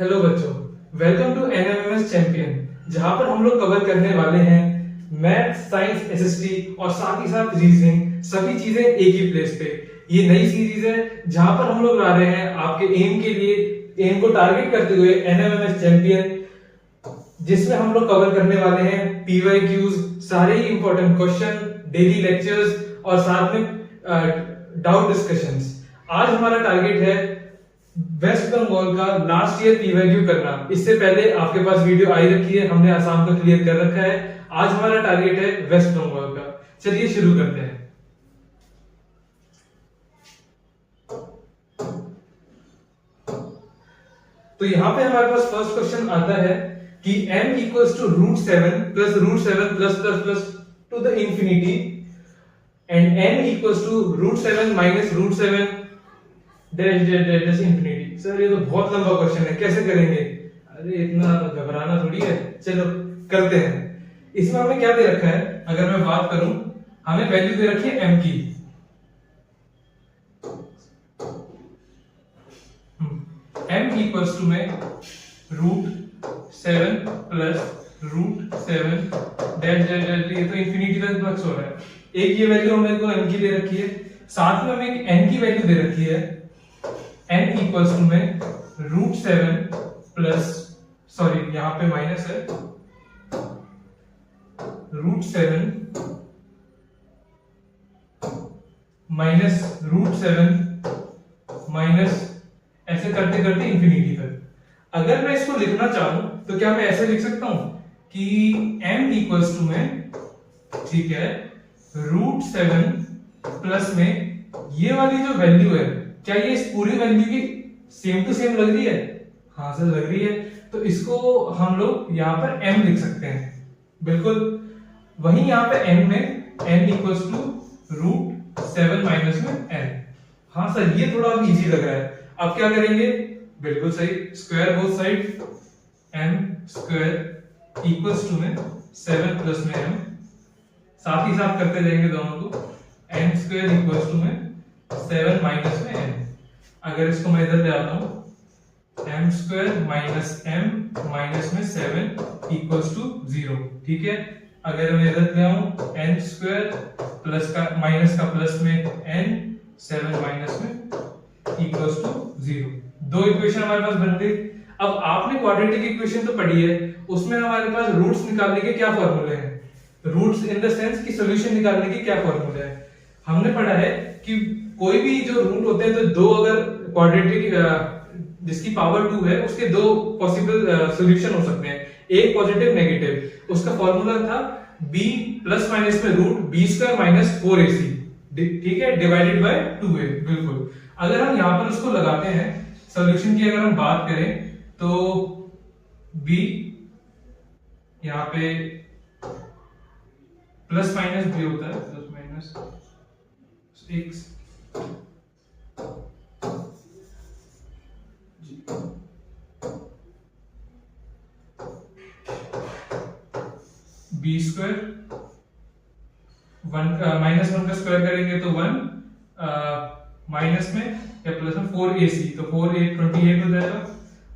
Hello बच्चों, welcome to NMIMS champion, जहां पर हम लोग कवर करने वाले हैं मैथ, साइंस, एसएसटी और साथ ही साथ रीजनिंग, सभी चीजें एक ही प्लेस पे। ये नई सीरीज है जहां पर हम लोग ला रहे हैं आपके एम के लिए, एम को टारगेट करते हुए एनएमएमएस चैंपियन, जिसमें हम लोग कवर करने वाले हैं पीवाईक्यूज, सारे ही इंपॉर्टेंट क्वेश्चन, डेली लेक्चर्स और साथ में डाउट डिस्कशंस। आज हमारा टारगेट है वेस्ट बंगाल का लास्ट ईयर पीवाईक्यू करना। इससे पहले आपके पास वीडियो आई रखी है, हमने आसाम का क्लियर कर रखा है। आज हमारा टारगेट है वेस्ट बंगाल का। चलिए शुरू करते हैं। तो यहां पे हमारे पास फर्स्ट क्वेश्चन आता है कि m equals to √7 plus √7 plus plus plus to the infinity and n equals to √7 minus √7 dash dash dash dash infinity. Sir ये तो बहुत लंबा क्वेश्चन है, कैसे करेंगे? अरे इतना घबराना थोड़ी है, चलो करते हैं। इसमें हमें क्या दे रखा है? अगर मैं बात करूं, हमें वैल्यू दे रखी है m की। m इक्वल्स टू में √7 प्लस √7 डैश डैश डैश, ये तो इंफिनिटी तक फ्लक्स हो रहा है। एक ये वैल्यू हमें को m की दे रखी है, साथ में हमें एक n की वैल्यू दे रखी है। n इक्वल्स टू में √7 प्लस, सॉरी यहां पे माइनस है, √7 माइनस √7 माइनस, ऐसे करते करते इंफिनिटी तक। अगर मैं इसको लिखना चाहूं तो क्या मैं ऐसे लिख सकता हूं कि m इक्वल्स टू में, ठीक है, √7 प्लस में ये वाली जो वैल्यू है, क्या ये इस पूरी वैल्यू की सेम टू सेम लग रही है? हाँ सर लग रही है। तो इसको हम लोग यहाँ पर m लिख सकते हैं, बिल्कुल। वहीं यहाँ पे n में n इक्वल्स टू √7 माइनस में n। हाँ सर ये थोड़ा अब इजी लग रहा है। अब क्या करेंगे? बिल्कुल सही, square both side, m square equals to में 7 प्लस में m, साथ ही साथ करते जाएंगे दोनों को। m स्क्वायर इक्वल्स टू में 7 माइनस में m। अगर इसको मैं इधर ले आता हूं, m square minus m minus में 7 इक्वल्स टू 0, ठीक है। अगर मैं इधर ले आऊं, n स्क्वायर प्लस का माइनस का प्लस में n, 7 माइनस में इक्वल्स टू 0। दो इक्वेशन हमारे पास बन गई। अब आपने क्वाड्रेटिक इक्वेशन तो पढ़ी है, उसमें हमारे पास रूट्स निकालने के क्या फॉर्मूले हैं? रूट्स इन द सेंस कि सॉल्यूशन निकालने के क्या फॉर्मूले हैं? हमने पढ़ा है कि कोई भी जो रूट होते हैं, तो दो अगर क्वाड्रेटिक जिसकी पावर 2 है, उसके दो पॉसिबल सॉल्यूशन हो सकते हैं, एक पॉजिटिव नेगेटिव। उसका फॉर्मूला था b प्लस माइनस में root b square minus 4ac, ठीक है, डिवाइडेड बाय 2a। बिल्कुल। अगर हम यहां पर उसको लगाते हैं, सॉल्यूशन की अगर हम बात करें तो b यहां पे प्लस माइनस b होता है, plus minus x b square, minus 1 का स्क्वायर करेंगे तो 1, माइनस में या प्लस में 4ac, तो 4a 28 हो जाएगा,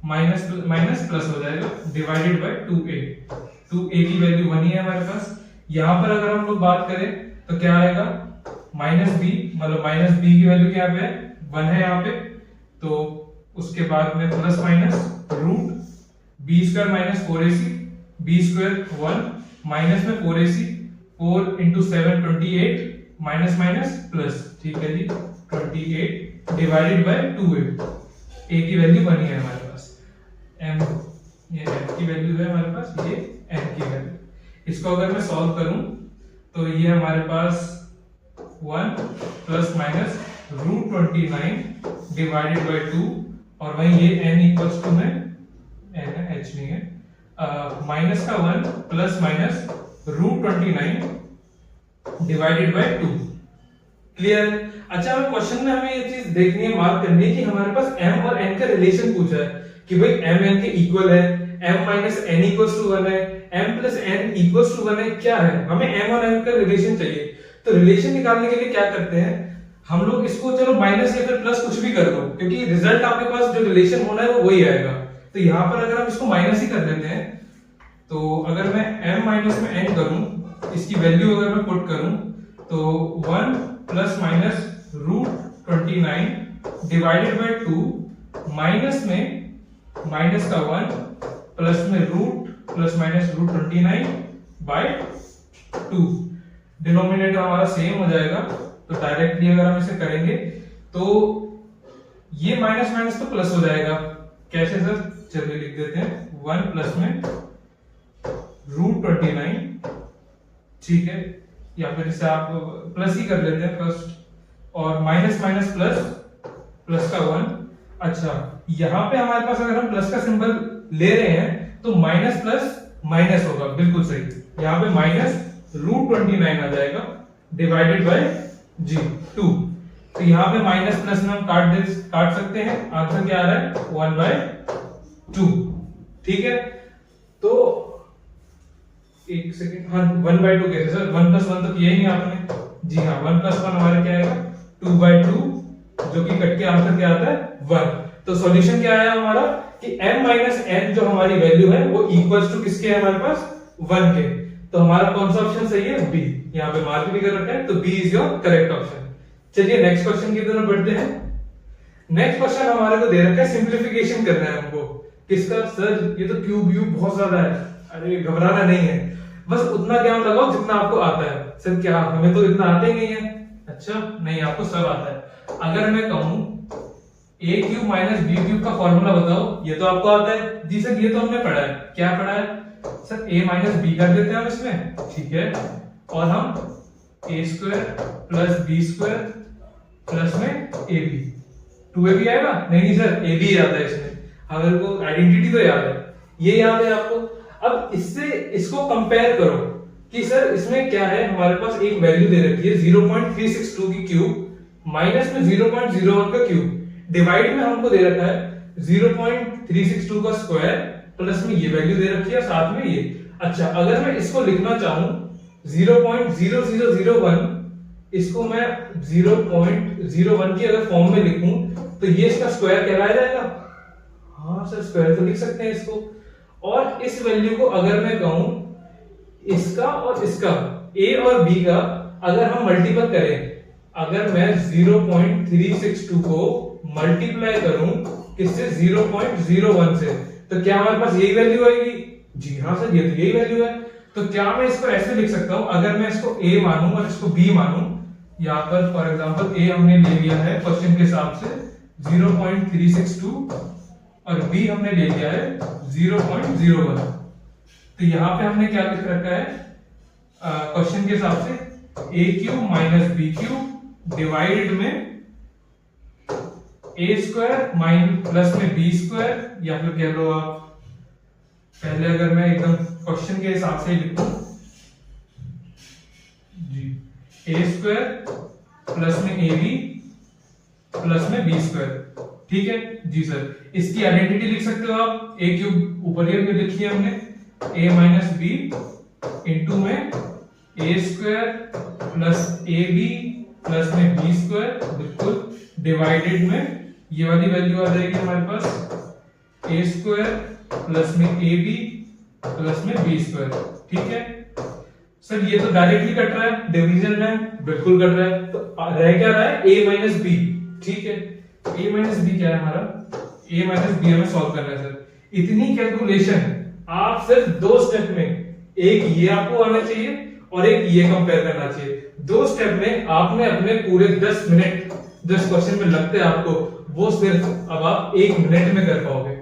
माइनस माइनस प्लस हो जाएगा, डिवाइडेड बाय 2a। 2a की वैल्यू 1 ही है हमारे पास। यहां पर अगर हम लोग बात करें तो क्या आएगा? माइनस b, मतलब माइनस b की वैल्यू क्या है? 1 है यहाँ पे। तो उसके बाद में plus minus root b square minus 4ac, b square 1 minus में 4ac, 4 into 7 28, minus minus plus, ठीक है जी, 28 डिवाइडेड बाय 2a। a की वैल्यू 1 ही है हमारे पास। m, ये m की वैल्यू है हमारे पास, ये n की वैल्यू। इसको अगर मैं सॉल्व करूं तो ये हमारे पास 1 प्लस माइनस √29 डिवाइडेड बाय 2, और वहीं ये n इक्वल्स टू में n है, h नहीं है, माइनस का 1 plus minus √29 divided by 2। Clear? अच्छा, हमें क्वेश्चन में हमें ये चीज देखनी है, मार्क करनी है कि हमारे पास m और n का रिलेशन पूछा है कि भाई m n के इक्वल है, m minus n equals to 1 है, m plus n equals to 1 है, क्या है? हमें m और n का रिलेशन चाहिए। तो रिलेशन निकालने के लिए क्या करते हैं हम लोग? इसको चलो माइनस या फिर प्लस कुछ भी कर दो, क्योंकि रिजल्ट आपके पास जो रिलेशन होना है वो वही आएगा। तो यहाँ पर अगर हम इसको माइनस ही कर लेते हैं, तो अगर मैं m माइनस में n करूं, इसकी वैल्यू अगर मैं पुट करूं, तो 1 plus minus root 29 divided by 2 minus में माइनस का 1 प्लस में root plus minus root 29 by 2। Denominator हमारा सेम हो जाएगा, तो डायरेक्टली अगर हम इसे करेंगे तो ये माइनस माइनस तो प्लस हो जाएगा। कैसे सर? चलिए लिख देते हैं 1 प्लस में रूट 29, ठीक है, या फिर इसे आप प्लस ही कर लेते हैं फर्स्ट, और माइनस माइनस प्लस, प्लस का 1। अच्छा, यहां पे हमारे पास अगर हम प्लस का सिंबल ले रहे हैं तो माइनस प्लस माइनस होगा, बिल्कुल सही। यहां पे माइनस रूट 29 आ जाएगा डिवाइडेड बाय जी 2। तो यहां पे माइनस प्लस में हम काट सकते हैं। आंसर क्या आ रहा है? 1/2, ठीक है। तो एक सेकंड, हाँ 1/2 कैसे सर? 1 + 1 तो किया ही नहीं आपने। जी हाँ, 1 + 1 हमारा क्या आएगा? 2/2, जो कि कट के आंसर क्या आता है? 1। तो सॉल्यूशन क्या आया हमारा कि m - n जो हमारी वैल्यू है वो इक्वल्स टू किसके है हमारे पास? 1 के। तो हमारा कौन सा ऑप्शन सही है? बी। यहाँ पे मार्क भी कर रखा है, तो B is your correct option. चलिए नेक्स्ट क्वेश्चन की तरफ बढ़ते हैं। नेक्स्ट क्वेश्चन हमारे को दे रखा है, सिंप्लीफिकेशन करना है हमको। किसका? सर ये तो क्यूब बहुत ज्यादा है। अरे घबराना नहीं है, बस उतना ज्ञान लगाओ जितना आपको आता है। सर क्या, हमें तो इतना आता ही नहीं है। अच्छा नहीं, आपको सब आता है। अगर मैं कहूं a³ - b³ का फॉर्मूला बताओ, ये तो आपको आता है। जी सर ये तो हमने पढ़ा है। क्या पढ़ा है सर? a - b कर देते हैं हम इसमें, ठीक है, और हम a² + b² प्लस में ab। 2ab आएगा? नहीं सर, ab ही आता है इसमें। हमारे को आइडेंटिटी तो याद है, ये याद है आपको। अब इससे इसको कंपेयर करो कि सर इसमें क्या है। हमारे पास एक वैल्यू दे रखी है 0.362 की क्यूब माइनस में 0.01 का क्यूब, डिवाइड में हमको दे रखा है 0.362 का स्क्वायर, प्लस में ये वैल्यू दे रखी है, साथ में ये। अच्छा, अगर मैं इसको लिखना चाहूं 0.0001, इसको मैं 0.01 की अगर फॉर्म में लिखूं तो ये इसका स्क्वायर कहलाया जाएगा। हाँ सर, स्क्वायर तो लिख सकते हैं इसको। और इस वैल्यू को अगर मैं कहूं इसका और इसका, a और b का अगर हम मल्टीपल करें, अगर मैं 0.362 को मल्टीप्लाई करूं किससे? 0.01 से, तो क्या हमारे पास यही वैल्यू आएगी? जी हाँ सर, ये तो यही वैल्यू है। तो क्या मैं इसको ऐसे लिख सकता हूं, अगर मैं इसको a मानूं और इसको b मानूं, यहां पर फॉर एग्जांपल a हमने ले लिया है क्वेश्चन के हिसाब से 0.362 और b हमने ले लिया है 0.01। तो यहां पे हमने क्या लिख रखा है क्वेश्चन के हिसाब से? a³ - b³ डिवाइडेड में a² प्लस में b², या फिर कह लो आप, पहले अगर मैं एकदम क्वेश्चन के हिसाब से लिखूं जी, a² प्लस में ab प्लस में b², ठीक है जी सर। इसकी आइडेंटिटी लिख सकते हो आप, a³ ऊपर में लिखी है हमने, a - b इंटू में a² प्लस ab प्लस में b², बिल्कुल, डिवाइडेड में ये वाली वैल्यू आ जाएगी हमारे पास a² प्लस में ab प्लस में b², ठीक है सर। ये तो डायरेक्टली कट रहा है, डिवीजन में बिल्कुल कट रहा है, तो रह क्या रहा है? a - b, ठीक है। a - b क्या है हमारा? a - b हमें सॉल्व करना है सर। इतनी कैलकुलेशन आप सिर्फ 2 स्टेप में, एक ये आपको आना चाहिए और एक ये कंपेयर करना चाहिए। 2 स्टेप में आपने अपने पूरे 10 मिनट जिस क्वेश्चन में लगते हैं आपको, वो सिर्फ अब आप 1 मिनट में कर पाओगे,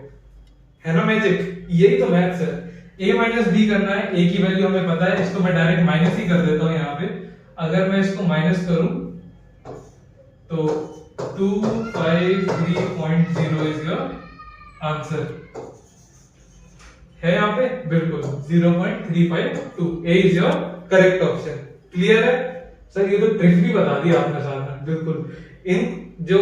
है ना मैजिक? यही तो मैथ्स है। a - b करना है, a की वैल्यू हमें पता है, इसको मैं डायरेक्ट माइनस ही कर देता हूं यहाँ पे। अगर मैं इसको माइनस करूं तो 253.0 इज योर आंसर, है यहाँ पे बिल्कुल 0.352, a is your correct option. Clear है सर? ये तो ट्रिक भी बता दी आपने साथ में, बिल्कुल। इन जो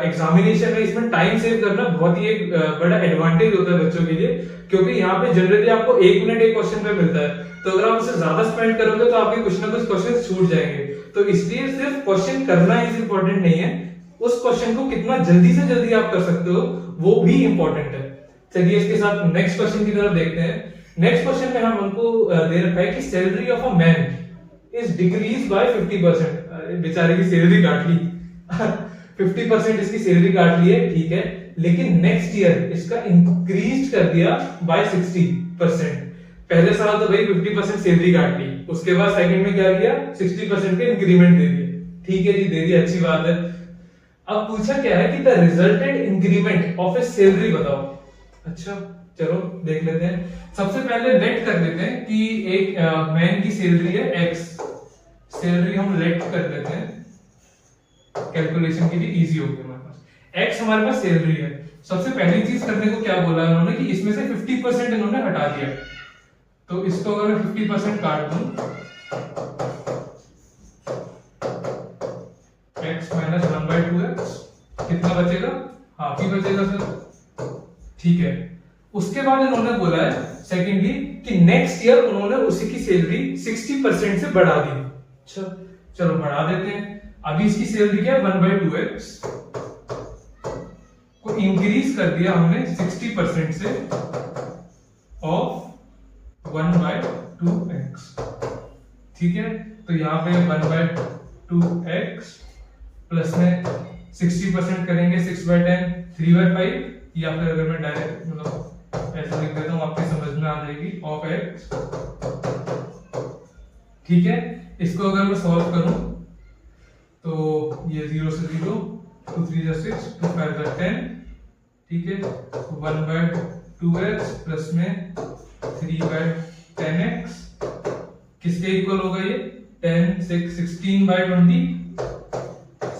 एग्जामिनेशन है इसमें टाइम सेव करना बहुत ही एक बड़ा एडवांटेज होता है बच्चों के लिए, क्योंकि यहाँ पे जनरली आपको 1 मिनट एक क्वेश्चन पे मिलता है, तो अगर आप उसे ज्यादा स्पेंड करोगे तो आपके कुछ ना कुछ क्वेश्चन छूट जाएंगे। तो इसलिए सिर्फ क्वेश्चन करना इज इंपॉर्टेंट नहीं है, उस क्वेश्चन को कितना जल्दी से जल्दी आप कर सकते हो वो भी इंपॉर्टेंट है। चलिए इसके साथ नेक्स्ट क्वेश्चन की तरफ देखते हैं। नेक्स्ट क्वेश्चन में हम हमको दे रखा है कि salary of a man is decrease by 50%। बेचारे की सैलरी काट ली 50% इसकी सैलरी काट ली है, ठीक है, लेकिन नेक्स्ट ईयर इसका इंक्रीज कर दिया बाय 60%। पहले साल तो भाई 50% सैलरी काट ली, उसके बाद सेकंड में क्या किया, 60% के इंक्रीमेंट दे दिए। ठीक है जी, दे दिया, अच्छी बात है। अब पूछा क्या है कि the resultant increment of A salary बताओ। अच्छा चलो देख लेते हैं। सबसे पहले लेट कर लेते हैं कि एक मैन की सैलरी है एक्स, सैलरी हम लेट कर देते हैं, कैलकुलेशन के लिए इजी होगी हमारे पास। एक्स हमारे पास सैलरी है। सबसे पहली चीज करने को क्या बोला है उन्होंने कि इसमें से 50% इन्होंने हटा दिया, तो इसको अगर मैं 50% काट दूं, x माइनस 1/2x कितना बचेगा, हाफ ही बचेगा सर, ठीक है। उसके बाद इन्होंने बोला है सेकेंडली कि नेक्स्ट ईयर उन्होंने उसी की सैलरी 60% से बढ़ा दी। अच्छा चलो बढ़ा देते हैं। अभी इसकी सैलरी क्या है, 1/2x को इंक्रीज कर दिया हमने 60% से ऑफ 1/2x, ठीक है। तो यहाँ पे 1/2x प्लस में 60% करेंगे 6/10, 3/5, या फिर अगर मैं डायरेक्ट मतलब ऐसे लिख देता हूँ आपके समझ में आ जाएगी, ऑफ x, ठीक है। इसको अगर मैं सॉल्व करूं तो ये 0 से 0, 2 3 जा 6, 2 5 जा 10, ठीक है। 1/2x प्लस में 3/10x किसके इक्वल होगा ये, 10 6 16/20,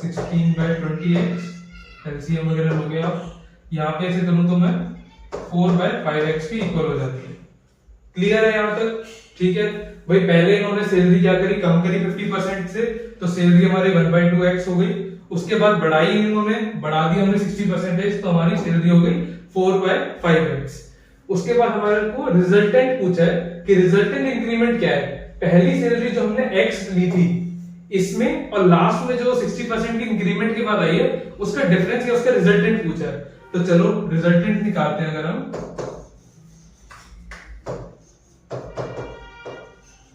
16/20x एलसीएम वगैरह हो गया। यहाँ पे ऐसे करूं तो मैं 4/5x के इक्वल हो जाती है। क्लियर है यहाँ तक, ठीक है भाई। पहले इन्होंने सैलरी क्या करी, कम करी 50% से, तो सैलरी हमारी 1/2x हो गई। उसके बाद बढ़ाई इन्होंने, बढ़ा दी हमने 60%, तो हमारी सैलरी हो गई 4/5x। उसके बाद हमारे को रिजल्टेंट पूछा है कि रिजल्टेंट इंक्रीमेंट क्या है। पहली सैलरी जो हमने x ली थी इसमें और लास्ट में जो 60% की इंक्रीमेंट के बाद आई है उसका डिफरेंस या उसका रिजल्टेंट पूछा है। तो चलो रिजल्टेंट निकालते हैं। अगर हम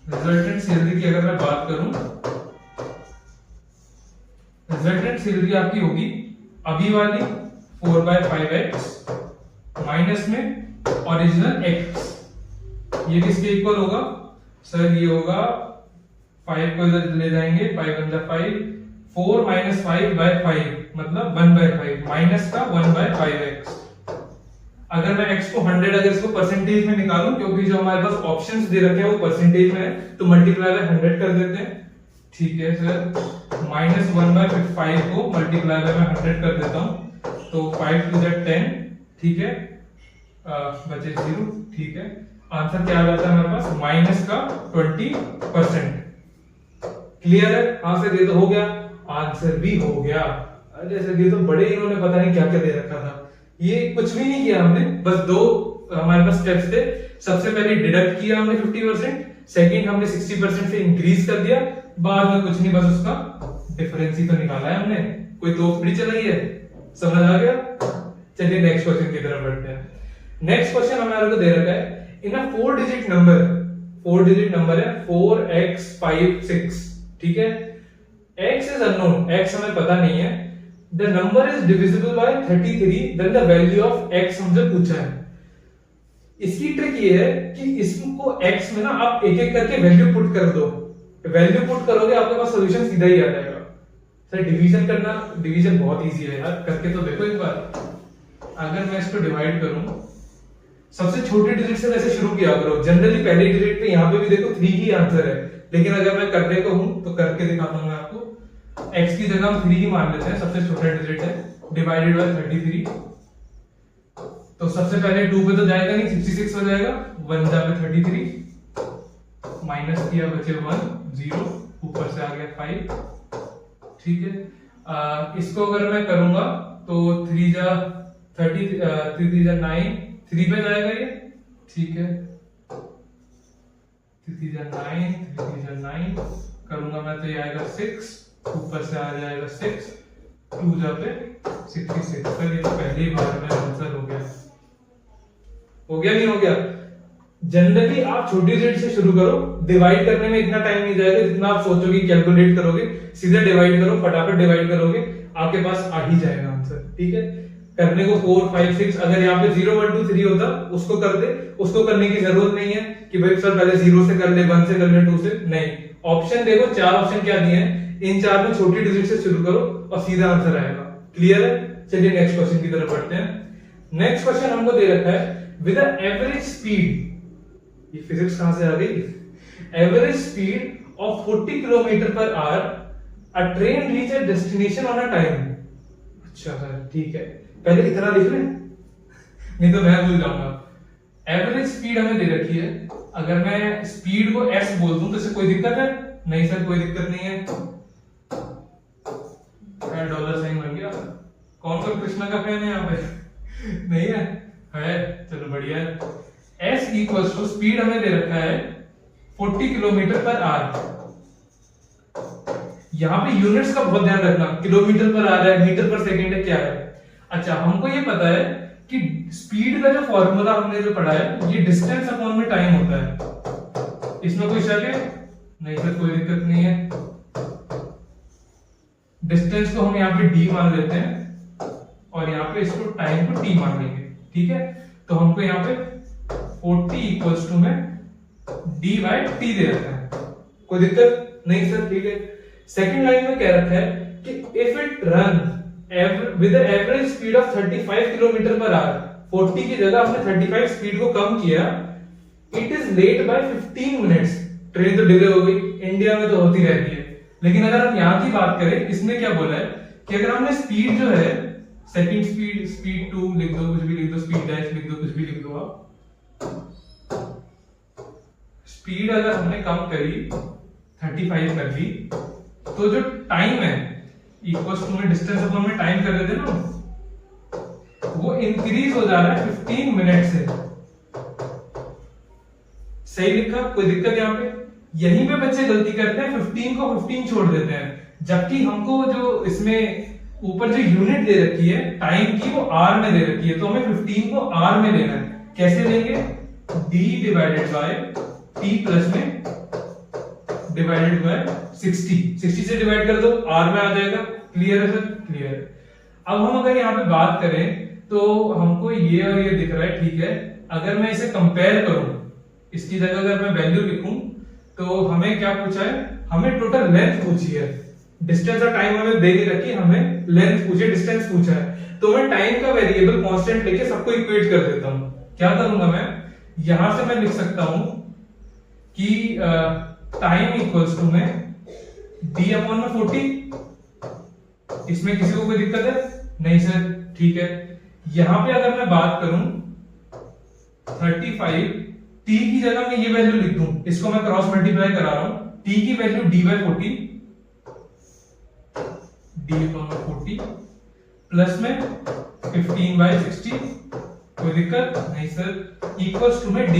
रिजल्टेंट सैलरी की अगर मैं बात करूं, रिजल्टेंट सैलरी आपकी होगी अभी वाली 4/5x माइनस में ओरिजिनल x। ये किसके इक्वल होगा सर, ये होगा 5 को इधर ले जाएंगे, 5 1 5, 4 माइनस 5/5 मतलब 1/5 माइनस का 1/5x। अगर मैं x को 100 अगर इसको परसेंटेज में निकालूं, क्योंकि जो हमारे पास ऑप्शंस दे रखे हैं वो परसेंटेज में है, तो मल्टीप्लाई बाय 100 कर देते हैं, ठीक है सर। माइनस 1/5 को मल्टीप्लाई बाय मैं 100 कर देता हूं, तो 5 2 10, ठीक है, बचे 0, ठीक है। आंसर क्या आ जाता है हमारे पास, माइनस का 20%। क्लियर है, हाँ सर ये तो हो गया, आंसर भी हो गया। अरे सर ये तो बड़े इन्होंने पता नहीं क्या क्या दे रखा था, ये कुछ भी नहीं किया हमने, बस दो हमारे पास स्टेप्स थे। सबसे पहले डिडक्ट किया हमने 50%, सेकंड हमने 60% से इंक्रीज कर दिया, बाद में कुछ नहीं, बस उसका डिफरेंस ही तो निकाला है हमने, कोई तो थोड़ी चलाई है। समझ आ गया? चलिए नेक्स्ट क्वेश्चन की तरफ बढ़ते हैं। नेक्स्ट क्वेश्चन हमारे को दे रखा है इन अ 4 डिजिट नंबर, 4 डिजिट नंबर है 4x56, ठीक है। x इज अननोन, x हमें पता नहीं है। The number is divisible by 33, then the value of x हमसे पूछा है। इसकी ट्रिक ये है कि इसको x में ना आप एक एक करके वैल्यू पुट कर दो, वैल्यू पुट करोगे आपके पास सॉल्यूशन सीधा ही आ जाएगा। सर डिवीजन करना, डिवीजन बहुत इजी है यार, करके तो देखो एक बार। अगर मैं इसको डिवाइड करूं, सबसे छोटे डिजिट से वैसे शुरू किया करो, जनरली पहले डिजिट पे यहाँ पे भी देखो 3 ही आंसर है, लेकिन अगर मैं करने को हूं तो करके दिखाता हूं मैं आपको। x की जगह हम 3 ही मान लेते हैं, सबसे छोटा डिजिट है, डिवाइडेड बाय 33। तो सबसे पहले 2 पे तो जाएगा नहीं, 66 हो जाएगा, 1 जा पे 33, माइनस किया बचे 1 0, ऊपर से आ गया 5, ठीक है। इसको अगर मैं करूंगा तो 3 जा 30, 3 जा 9, 3 पे जाएगा ये, ठीक है। 3 जा 9, 3 जा 9 करूंगा मैं तो ये आएगा 6, ऊपर से आ जाएगा 6, 2 जा पे 66। सर ये तो पहली बार में आंसर हो गया, हो गया नहीं हो गया? जनरली आप छोटी यूनिट से शुरू करो, डिवाइड करने में इतना टाइम नहीं जाएगा जितना आप सोचोगे, कैलकुलेट करोगे, सीधे डिवाइड करो, फटाफट डिवाइड करोगे, आपके पास आ ही जाएगा आंसर। ठीक है, करने को 4 5 6, अगर यहाँ पे 0 1 2 3 होता उसको कर दे, उसको करने की जरूरत नहीं है कि भाई सर पहले 0 से कर ले, 1 से कर ले, 2 से नहीं। ऑप्शन देखो, 4 ऑप्शन क्या दिए हैं, इन 4 में छोटी डिजिट से शुरू करो और सीधा आंसर आएगा। क्लियर है? चलिए नेक्स्ट क्वेश्चन की तरफ बढ़ते हैं। नेक्स्ट क्वेश्चन हमको दे रखा है विद एवरेज स्पीड, ये फिजिक्स कहां से आ गई, average speed of 40 kilometre per our a train reach a destination on a time. अच्छा सर ठीक है, पहले इतना लिख लें नहीं तो मैं भूल जाऊंगा। एवरेज स्पीड हमें दे रखी है, अगर मैं स्पीड को s बोल दूं तो इससे कोई दिक्कत है? नहीं सर कोई दिक्कत नहीं है। डॉलर साइन बन गया। कौन कौन कृष्णा का फैन है यहाँ पे? नहीं है? चलो बढ़िया है। s इक्वल्स टू स्पीड हमें दे रखा है 40 किलोमीटर पर आवर। यहाँ पे यूनिट्स का बहुत ध्यान रखना, किलोमीटर पर आवर है, मीटर पर सेकंड है, क्या है। अच्छा हमको ये पता है कि स्पीड का जो फॉर्मूला हमने जो पढ़ा है ये डिस्टेंस अपॉन में टाइम होता है। इसमें कोई शक है? नहीं सर कोई दिक्कत नहीं है। डिस्टेंस को हम यहाँ पे d मान लेते हैं और यहाँ पे इसको टाइम को t मान लेंगे। ठीक है, तो हमको यहाँ पे 40 इक्वल्स टू में d बाय t दे रखा है, कोई दिक्कत नहीं सर। ठीक है, सेकंड लाइन में कह रखा है कि if it run with average speed of 35 kilometre per hour, 40 की जगह हमने 35 स्पीड को कम किया, it is late by 15 minutes. Train तो डिले हो गई, इंडिया में तो होती रहती है, लेकिन अगर हम यहाँ की बात करें, इसमें क्या बोला है कि अगर हमने स्पीड जो है सेकंड स्पीड, स्पीड 2 लिख दो, कुछ भी लिख दो, स्पीड डैश लिख दो, कुछ भी लिख दो आप। स्पीड अगर हमने कम करी 35 कर दी, तो जो टाइम है इक्वल्स टू में डिस्टेंस अपॉन में टाइम कर देते ना, वो इंक्रीज हो जा रहा है 15 मिनट से। सही लिखा? कोई दिक्कत यहाँ पे? यहीं पे बच्चे गलती करते हैं, 15 को 15 छोड़ देते हैं, जबकि हमको जो इसमें ऊपर जो यूनिट दे रखी है टाइम की वो आर में दे रखी है, तो हमें 15 को आर में लेना है। कैसे लेंगे? d divided by t plus में डिवाइडेड बाय 60 से डिवाइड कर दो, आर में आ जाएगा। क्लियर है सर? क्लियर है। अब हम अगर यहाँ पे बात करें तो हमको ये और ये दिख रहा है, ठीक है। अगर मैं इसे कंपेयर करूं, इसकी जगह अगर मैं वैल्यू लिखूं तो हमें क्या पूछा है, हमें टोटल लेंथ पूछी है, डिस्टेंस और टाइम हमें दे नहीं रखी, हमें लेंथ पूछे, डिस्टेंस पूछा है। तो मैं टाइम का वेरिएबल कांस्टेंट लेके सबको इक्वेट कर देता हूं। क्या करूंगा मैं, यहां से मैं लिख सकता हूं कि टाइम इक्वल्स टू में d अपॉन में 40। इसमें किसी को कोई दिक्कत है? नहीं सर, ठीक है। यहां पे अगर मैं बात करूं 35, t की जगह मैं ये वैल्यू लिख दूं, इसको मैं क्रॉस मल्टीप्लाई करा रहा हूं, t की value d by 40, d upon में 40 प्लस में 15 बाय 60, कोई दिक्कत नहीं सर, इक्वल्स टू में d।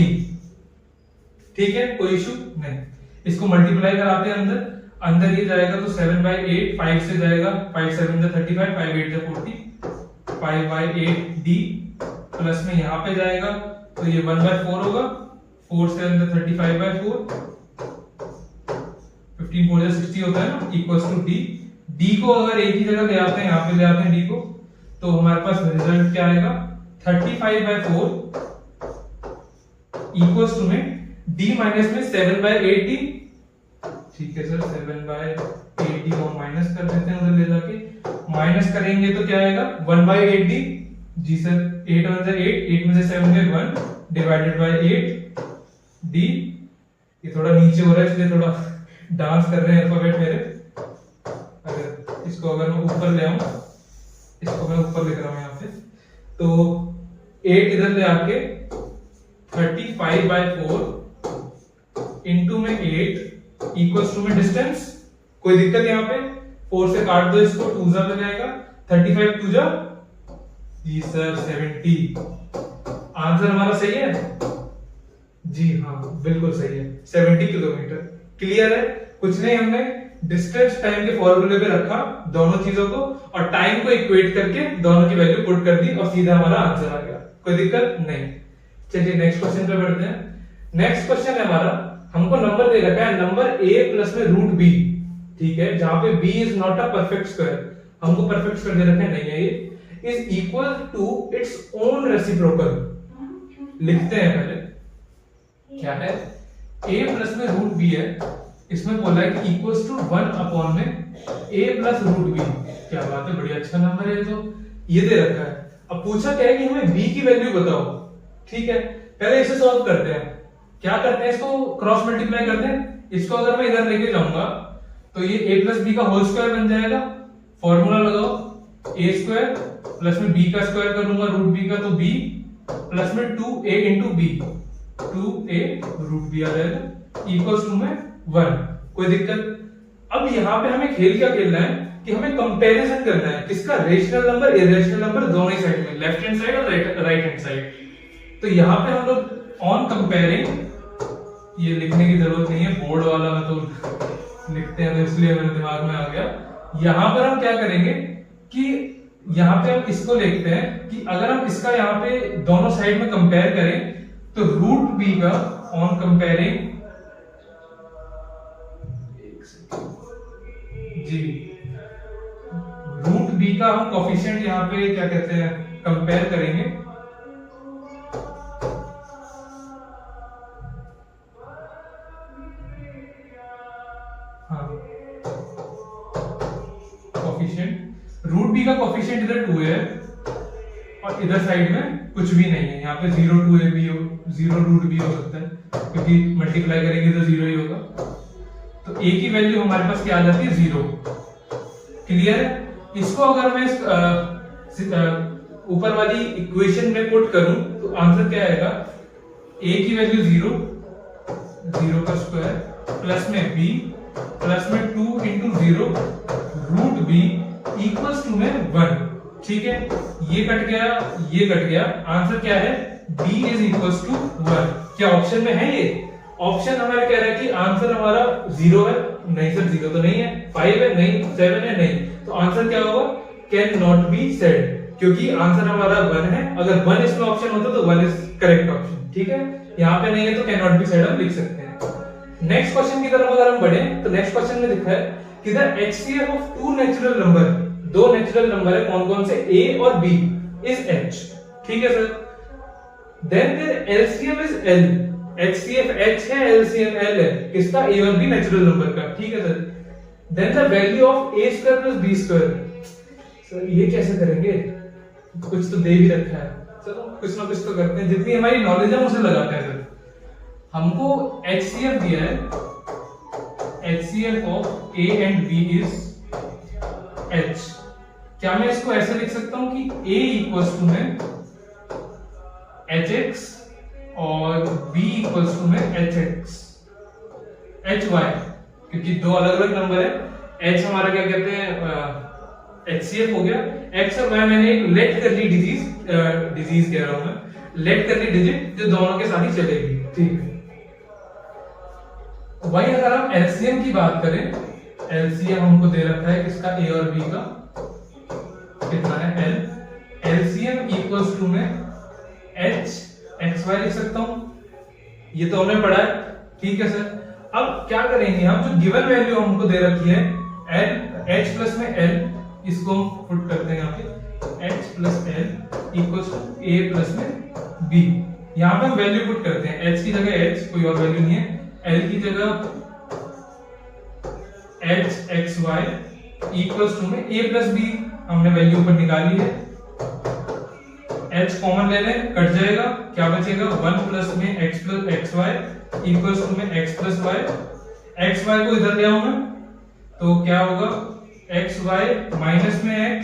ठीक है, कोई इशू नहीं। इसको मल्टीप्लाई कराते हैं अंदर, अंदर ये जाएगा तो 7 बाय 8, 5 से जाएगा, 5 7 जा 35, 5 8 जा 40, 5 बाय 8 d प्लस में यहाँ पे जाएगा तो ये 1 बाय 4 होगा, 4 से अंदर 35 बाय 4, 15 4 जा 60 होता है ना, इक्वल्स टू d। d को अगर एक ही जगह ले आते हैं, यहाँ पे ले आते हैं d को, तो हमारे पास रिजल्ट क्या आएगा, 35 बाय 4 इक्वल्स टू में d माइनस में 7 बाय 8d। ठीक है सर, 7 बाय 8d को माइनस कर देते हैं, उधर ले जाके माइनस करेंगे तो क्या आएगा, 1 बाय 8d। जी सर, 8 1 से 8, 8 में से 7 गए 1 डिवाइडेड बाय 8d। ये थोड़ा नीचे हो रहा है इसलिए थोड़ा डांस कर रहे हैं अल्फाबेट मेरे। अगर इसको अगर मैं ऊपर ले आऊं, इसको मैं ऊपर लिख रहा हूं यहाँ पे, तो 8 इधर ले आके 35 बाय 4 इंटू में 8 इक्वल्स टू में डिस्टेंस। कोई दिक्कत यहाँ पे, 4 से काट दो इसको, 2 जा पे जाएगा, 35 2 जा, जी सर 70। आंसर हमारा सही है? जी हाँ बिल्कुल सही है, 70 किलोमीटर। क्लियर है? कुछ नहीं, हमने डिस्टेंस टाइम के फॉर्मूले पे रखा दोनों चीजों को और टाइम को इक्वेट करके दोनों की वैल्यू पुट कर दी और सीधा हमारा आंसर आ गया। कोई दिक्कत नहीं। चलिए नेक्स्ट क्वेश्चन पे बढ़ते हैं। नेक्स्ट क्वेश्चन है हमारा, हमको नंबर दे रखा है नंबर a प्लस में रूट b, ठीक है, जहां पे b is not a perfect square, हमको परफेक्ट स्क्वायर दे रखा है, नहीं है ये, is equal to its own reciprocal. लिखते हैं पहले क्या है, a प्लस में रूट b है, इसमें बोला है कि इक्वल्स टू 1 अपॉन में a प्लस रूट b। क्या बात है, बढ़िया अच्छा नंबर है तो, ये दे रखा है। अब पूछा क्या है कि हमें b की वैल्यू बताओ, ठीक है, पहले इसे सॉल्व करते हैं। क्या करते हैं, इसको क्रॉस मल्टीप्लाई करते हैं। इसको अगर मैं इधर लेके जाऊंगा तो ये a प्लस बी का होल स्क्वायर बन जाएगा। फॉर्मूला लगाओ, a स्क्वायर प्लस में b का स्क्वायर करूंगा रूट b का, तो b प्लस में 2a into b, 2a root b आ जाएगा, इक्वल्स टू में 1। कोई दिक्कत? अब यहाँ पे हमें खेल क्या खेलना है कि हमें कंपैरिजन करना है, किसका, रेशनल नंबर इरेशनल नंबर दोनों ही साइड में, लेफ्ट हैंड साइड और राइट हैंड साइड। तो यहाँ पे हम लोग ऑन कंपेयरिंग, ये लिखने की जरूरत नहीं है, बोर्ड वाला में तो लिखते हैं तो इसलिए मेरे दिमाग में आ गया। यहाँ पर हम क्या करेंगे कि यहाँ पे हम इसको लिखते हैं कि अगर हम इसका यहाँ पे दोनों साइड में कंपेयर करें तो रूट बी का ऑन कंपेयरिंग जी, रूट बी का हम कोफिशिएंट यहाँ पे क्या कहते हैं कंपेयर करेंगे, हाँ कोफिशिएंट, रूट बी का कोफिशिएंट इधर 2 है और इधर साइड में कुछ भी नहीं है, यहाँ पे 0 2a भी हो, 0 रूट भी हो सकता है क्योंकि मल्टीप्लाई करेंगे तो 0 ही होगा। तो a की वैल्यू हमारे पास क्या आ जाती है, 0। क्लियर है? इसको अगर मैं ऊपर वाली इक्वेशन में पुट करूं तो आंसर क्या आएगा, a की वैल्यू 0, 0 का स्क्वायर प्लस में b प्लस में 2 into 0 root b equals to में 1। ठीक है, ये कट गया, ये कट गया, आंसर क्या है, b इज इक्वल्स टू 1। क्या ऑप्शन में है ये? ऑप्शन हमारा कह रहा है कि आंसर हमारा 0 है, नहीं सर 0 तो नहीं है, 5 है नहीं, 7 है नहीं, तो आंसर क्या होगा, कैन नॉट बी सेड, क्योंकि आंसर हमारा 1 है। अगर 1 इसमें ऑप्शन होता तो 1 इज करेक्ट ऑप्शन। ठीक है, यहाँ पे नहीं है तो कैन नॉट बी सेड हम लिख सकते हैं। नेक्स्ट क्वेश्चन की तरफ अगर हम बढ़े तो नेक्स्ट क्वेश्चन में लिखा है कि the HCF of two natural number, दो नेचुरल नंबर है, कौन कौन से, a और b, इज h। ठीक है sir, then there LCM is l, HCF h है, LCM l है, किसका, a और b नेचुरल नंबर का। ठीक है sir, then the value of a square plus b square. Sir ये कैसे करेंगे, कुछ तो दे भी रखा है, चलो कुछ ना कुछ तो करते हैं, जितनी हमारी नॉलेज है उसे लगाते हैं सर। हमको HCF दिया है, HCF of a and b is h। क्या मैं इसको ऐसे लिख सकता हूं कि a इक्वल्स टू में hx और b इक्वल्स टू में hx hy, क्योंकि दो अलग अलग नंबर है। h हमारा क्या कहते हैं HCF हो गया, x और y मैंने एक लेट कर ली डिजीज कह रहा हूं मैं, लेट कर ली डिजिट जो दोनों के साथ ही चलेगी। ठीक है, वही अगर हम LCM की बात करें, LCM हमको दे रखा है किसका, a और b का, कितना है l, LCM इक्वल्स टू में h xy लिख सकता हूं, ये तो हमने पढ़ा है। ठीक है सर, अब क्या करेंगे हम, जो गिवन वैल्यू हमको दे रखी है l, h प्लस में l, इसको हम पुट करते हैं यहाँ पे, h plus l equals to a plus में b। यहाँ पे हम वैल्यू पुट करते हैं, h की जगह h, कोई और वैल्यू नहीं है, l की जगह h xy इक्वल्स टू में a प्लस b, हमने वैल्यू ऊपर निकाली है, h कॉमन ले लें, कट जाएगा, क्या बचेगा, 1 प्लस में x plus xy equals to में x प्लस y, xy को इधर ले आऊं मैं तो क्या होगा, xy माइनस में x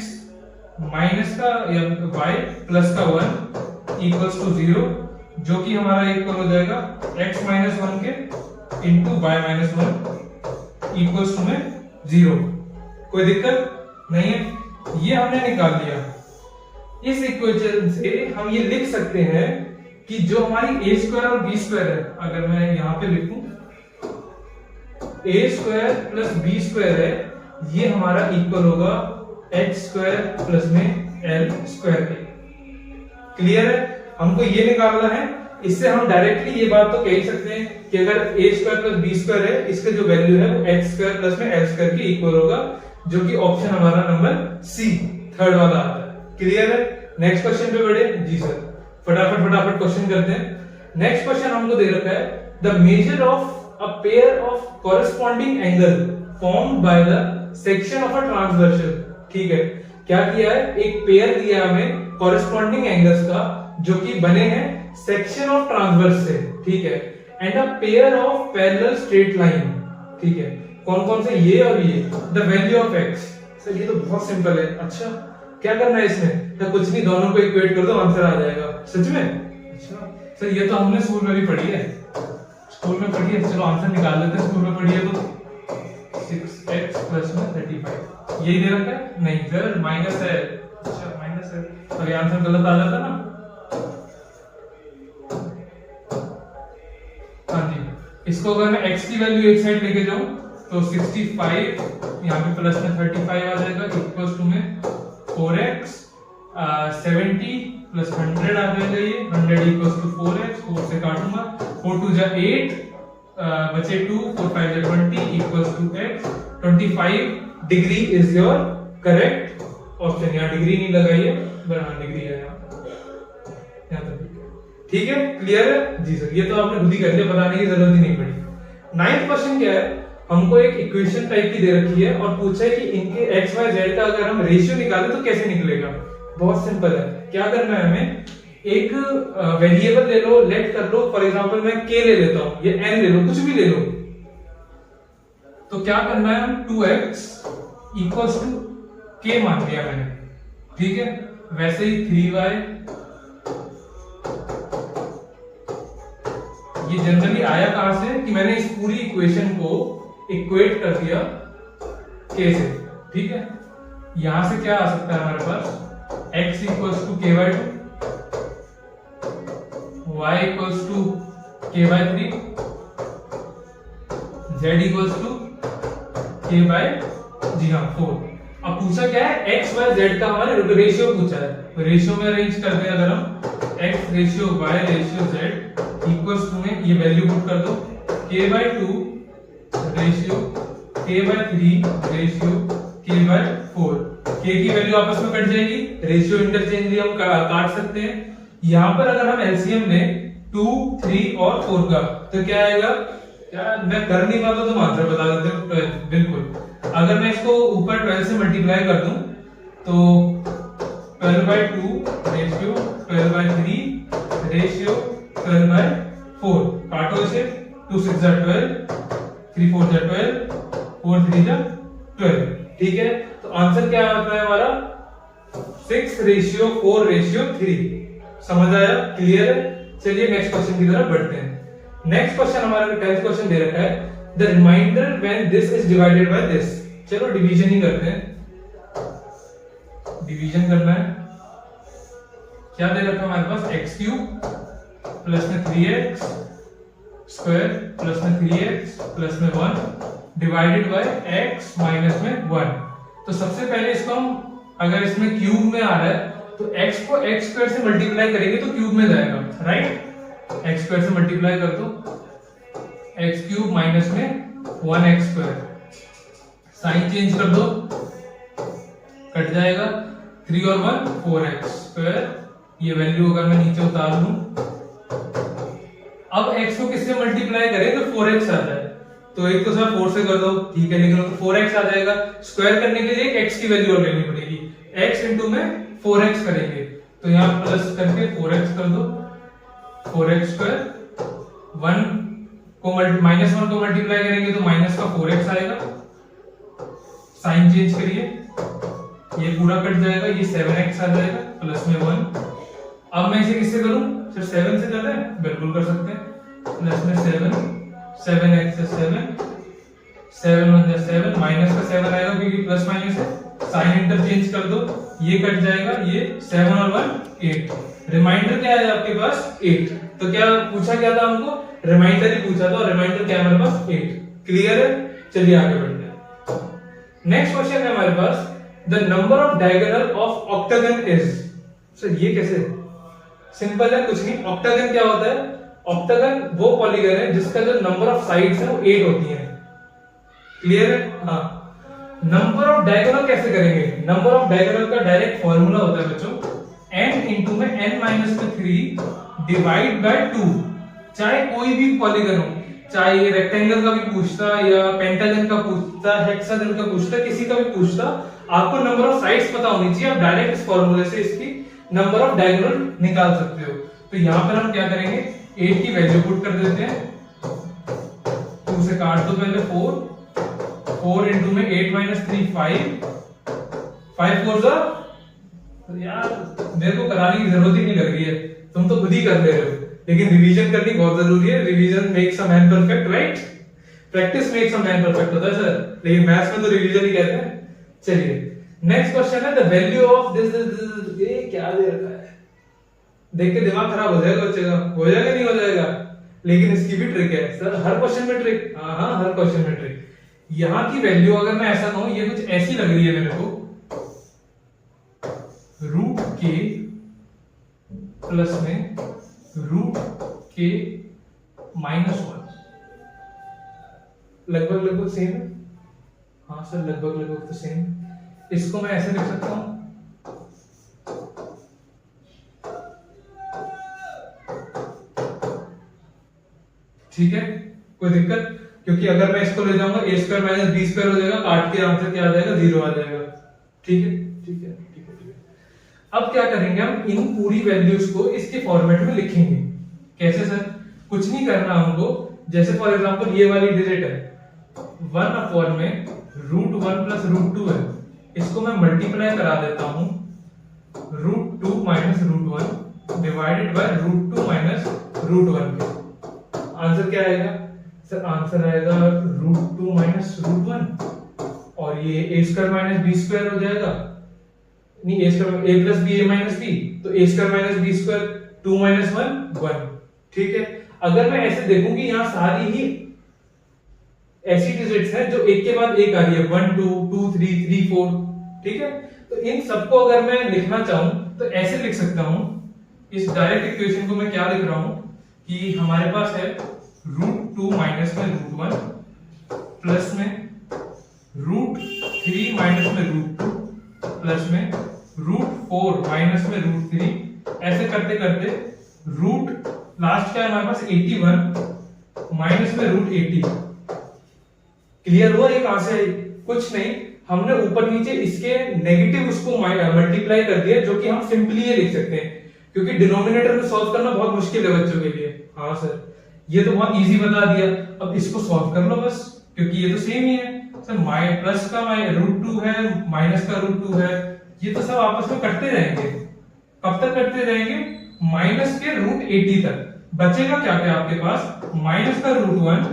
माइनस का या y प्लस का 1 इक्वल्स टू 0, जो कि हमारा इक्वल हो जाएगा x माइनस 1 के into y minus 1 equals to में 0। कोई दिक्कत नहीं है, ये हमने निकाल लिया। इस इक्वेशन से हम ये लिख सकते हैं कि जो हमारी a स्क्वायर और b स्क्वायर है, अगर मैं यहां पे लिखूं a square plus b square है, ये हमारा इक्वल होगा h स्क्वायर प्लस में l स्क्वायर के। क्लियर है? हमको ये निकालना है इससे हम डायरेक्टली ये बात तो कह ही सकते हैं कि अगर a square plus B square है, इसका जो वैल्यू है वो x स्क्वायर प्लस में l स्क्वायर के इक्वल होगा, जो कि ऑप्शन हमारा नंबर सी थर्ड वाला आता है। क्लियर है? नेक्स्ट क्वेश्चन पे बढ़े जी सर, फटाफट क्वेश्चन करते हैं। नेक्स्ट क्वेश्चन हमको दे रखा है the measure of a pair of corresponding angle formed by the section of a transversal. ठीक है, क्या किया है, एक पेयर दिया हमें कॉरेस्पॉन्डिंग एंगल्स का जो कि बने हैं सेक्शन ऑफ ट्रांसवर्स से। ठीक है, and a pair of parallel straight line. ठीक है, कौन कौन से, ये और ये। The value of x। Sir ये तो बहुत सिंपल है। अच्छा क्या करना है इसमें? तो कुछ नहीं, दोनों को इक्वेट कर दो, आंसर आ जाएगा। सच में? अच्छा सर ये तो हमने स्कूल में भी पढ़ी है, स्कूल में पढ़ी है। चलो आंसर निकाल लेते हैं, स्कूल में पढ़ी है तो 6x प्लस में 35 यही दे रखा है। नहीं सर माइनस है। अच्छा माइनस है, और ये आंसर गलत आ जाता ना। हाँ जी, इसको अगर मैं x की वैल्यू एक साइड लेके जाऊं तो 65 यहाँ पे प्लस में 35 आ जाएगा, इक्वल्स टू में 4x 70 प्लस 100 आ जाएगा, ये 100 इक्वल्स टू 4x, 4 से काटूंगा, 4 2 जा 8 बचे 2, 4 5 जा 20 equals to x। 25 degree is your correct option. यहाँ डिग्री नहीं लगाइए, हाँ डिग्री है यहाँ तक। ठीक है, क्लियर है जी सर? ये तो आपने खुद ही कर लिया, बताने की जरूरत ही नहीं पड़ी। नाइन्थ क्वेश्चन क्या है, हमको एक इक्वेशन टाइप की दे रखी है और पूछा है कि इनके x y z का अगर हम रेशियो निकालें तो कैसे निकलेगा। बहुत सिंपल है, क्या करना है हमें, एक वेरिएबल ले लो, लेट कर लो, फॉर एग्जांपल मैं k ले लेता हूं, ये n ले लो, कुछ भी ले लो। तो क्या करना है, हम 2x इक्वल्स टू k मान लिया मैंने। ठीक है, वैसे ही 3y, ये जनरली आया कहां से कि मैंने इस पूरी इक्वेशन को इक्वेट कर दिया k से। ठीक है, यहां से क्या आ सकता है हमारे पास, x equals to k by 2, y equals to k by 3, z equals to k by जी हाँ 4। अब पूछा क्या है, x y z का हमारे रेशियो पूछा है। रेशियो में अरेंज कर दे, अगर हम x ratio y ratio z equals to में ये वैल्यू पुट कर दो, k by 2 ratio k by 3 ratio k by 4। k की वैल्यू आपस में कट जाएगी, रेशियो इंटरचेंजली हम काट सकते हैं। यहां पर अगर हम एलसीएम लें 2, 3 और 4 का तो क्या आएगा, क्या मैं कर नहीं पाता तो आंसर बता देते हैं 12। बिल्कुल, अगर मैं इसको ऊपर 12 से मल्टीप्लाई कर दूं तो 12 by 2 ratio 12 by 3 ratio 12 by 4, काटो इसे, 2 6 जा 12, 3 4 जा 12, 4 3 जा 12। ठीक है, तो आंसर क्या आता है हमारा 6 रेशियो 4 रेशियो 3। समझ आया? क्लियर है? चलिए नेक्स्ट क्वेश्चन की तरफ बढ़ते हैं। नेक्स्ट क्वेश्चन हमारा 10th क्वेश्चन दे रखा है, the remainder when this is divided by this. चलो डिवीजन ही करते हैं, डिवीजन करना है। क्या दे रखा है हमारे पास, एक्स क्यूब प्लस में 3x स्क्वायर प्लस में 3x प्लस में 1 डिवाइडेड बाय x माइनस में 1। तो सबसे पहले इसको हम, अगर इसमें क्यूब में आ रहा है तो x को x स्क्वायर से मल्टीप्लाई करेंगे तो क्यूब में जाएगा, राइट? x स्क्वायर से मल्टीप्लाई कर दो, x क्यूब माइनस में 1x स्क्वायर, साइन चेंज कर दो, कट जाएगा, 3 और 1 4x स्क्वायर। ये वैल्यू अगर मैं नीचे उतार लूं, अब x को किससे मल्टीप्लाई करें तो 4x आ जाए, तो एक तो सर 4 से कर दो, ठीक है, लेकिन तो 4x आ जाएगा। स्क्वायर करने के लिए x की वैल्यू और लेनी पड़ेगी, x इनटू में 4x करेंगे तो यहां प्लस करके 4x कर दो, 4x स्क्वायर, 1 को माइनस 1 को मल्टीप्लाई करेंगे तो माइनस का 4x आएगा, साइन चेंज करिए, ये पूरा कट जाएगा, ये 7x आ जाएगा प्लस में 1। अब मैं इसे किससे करूं, सिर्फ 7 से करना है? बिल्कुल कर सकते हैं, प्लस में 7, 7x से 7, 7 1 जा 7, माइनस का 7 आएगा क्योंकि प्लस माइनस है, साइन इंटरचेंज कर दो, ये कट जाएगा, ये 7 और 1 8। रिमाइंडर क्या है आपके पास 8। तो क्या पूछा क्या था हमको, रिमाइंडर ही पूछा था, और रिमाइंडर क्या है हमारे पास 8। क्लियर है? चलिए आगे बढ़ते हैं। नेक्स्ट क्वेश्चन है हमारे पास, the number of diagonal of octagon is. Sir ये कैसे, सिंपल है, कुछ नहीं। ऑक्टागन क्या होता है? ऑक्टागन वो पॉलीगन है जिसका जो नंबर ऑफ साइड्स है वो 8 होती है। क्लियर है? हाँ। नंबर ऑफ डायगोनल कैसे करेंगे? नंबर ऑफ डायगोनल का डायरेक्ट फॉर्मूला होता है बच्चों, n इंटू में n माइनस में 3 डिवाइड बाय 2। चाहे कोई भी पॉलीगन हो, चाहे ये रेक्टेंगल का भी पूछता या पेंटागन का पूछता, हेक्सागन का पूछता, किसी का भी पूछता, आपको नंबर ऑफ साइड्स पता होनी चाहिए। आप डायरेक्ट इस फॉर्मूले से इसकी नंबर ऑफ डायगोनल निकाल सकते हो। तो यहां पर हम क्या करेंगे, 8 की वैल्यू पुट कर देते हैं, 2 से काट दो पहले, 4 इंटू में 8 माइनस 3 5 4 जा। यार मेरे को कराने की जरूरत ही नहीं लग रही है, तुम तो खुद ही कर ले रहे हो। लेकिन रिवीजन करनी बहुत जरूरी है। Revision makes a man perfect, right? Practice makes a man perfect होता है सर, लेकिन मैथ्स में तो रिवीजन ही कहते हैं। चलिए नेक्स्ट क्वेश्चन है, द वैल्यू ऑफ दिस, ये क्या दे रखा है? देख के दिमाग खराब हो जाएगा बच्चे का। हो जाएगा नहीं हो जाएगा? लेकिन इसकी भी ट्रिक है सर, हर क्वेश्चन में ट्रिक। हाँ, हर क्वेश्चन में ट्रिक। यहां की वैल्यू अगर मैं ऐसा कहूं, ये कुछ ऐसी लग रही है मेरे को, रूट के प्लस में रूट के माइनस 1, लगभग सेम है। हाँ सर, लगभग तो सेम। इसको मैं ऐसे लिख सकता हूं, ठीक है, कोई दिक्कत? क्योंकि अगर मैं इसको ले जाऊंगा a square minus B square हो जाएगा, काट के आंसर क्या आ जाएगा, 0 आ जाएगा। ठीक है, ठीक है, ठीक है, ठीक है। अब क्या करेंगे, हम इन पूरी वैल्यूज को इसके फॉर्मेट में लिखेंगे। कैसे सर? कुछ नहीं करना हमको। जैसे फॉर एग्जांपल ये वाली डिजिट है 1 अपॉन में रूट 1 प्लस रूट 2 है, इसको मैं मल्टीप्लाई करा देता हूं root 2 minus root 1 divided by root 2 minus root 1 के। आंसर क्या आएगा सर? आंसर आएगा रूट 2 माइनस रूट 1, और ये a square minus B square हो जाएगा। नहीं, a square a plus B a minus B, तो a square minus B square 2 minus 1 1। ठीक है। अगर मैं ऐसे देखूंगी, यहां सारी ही ऐसी डिजिट्स हैं जो एक के बाद एक आ रही है, 1 2 2 3 3 4। ठीक है, तो इन सबको अगर मैं लिखना चाहूं तो ऐसे लिख सकता हूं। इस डायरेक्ट इक्वेशन को मैं क्या लिख रहा हूं कि हमारे पास है रूट 2 माइनस में रूट 1 प्लस में रूट 3 माइनस में रूट 2 प्लस में रूट 4 माइनस में रूट 3। ऐसे करते करते रूट लास्ट क्या है हमारे पास 81 माइनस में रूट 80। क्लियर हुआ? ये कहां से? कुछ नहीं, हमने ऊपर नीचे इसके नेगेटिव उसको मल्टीप्लाई कर दिया, जो कि हम सिंपली ये लिख सकते हैं, क्योंकि डिनोमिनेटर में सॉल्व करना बहुत मुश्किल है बच्चों के लिए। हाँ सर, ये तो बहुत इजी बता दिया। अब इसको सॉल्व कर लो बस, क्योंकि ये तो सेम ही है सर। प्लस का रूट 2 है, माइनस का रूट 2 है, ये तो सब आपस में कटते रहेंगे। कब तक कटते रहेंगे? माइनस के रूट 80 तक। बचेगा क्या क्या आपके पास? माइनस का रूट 1,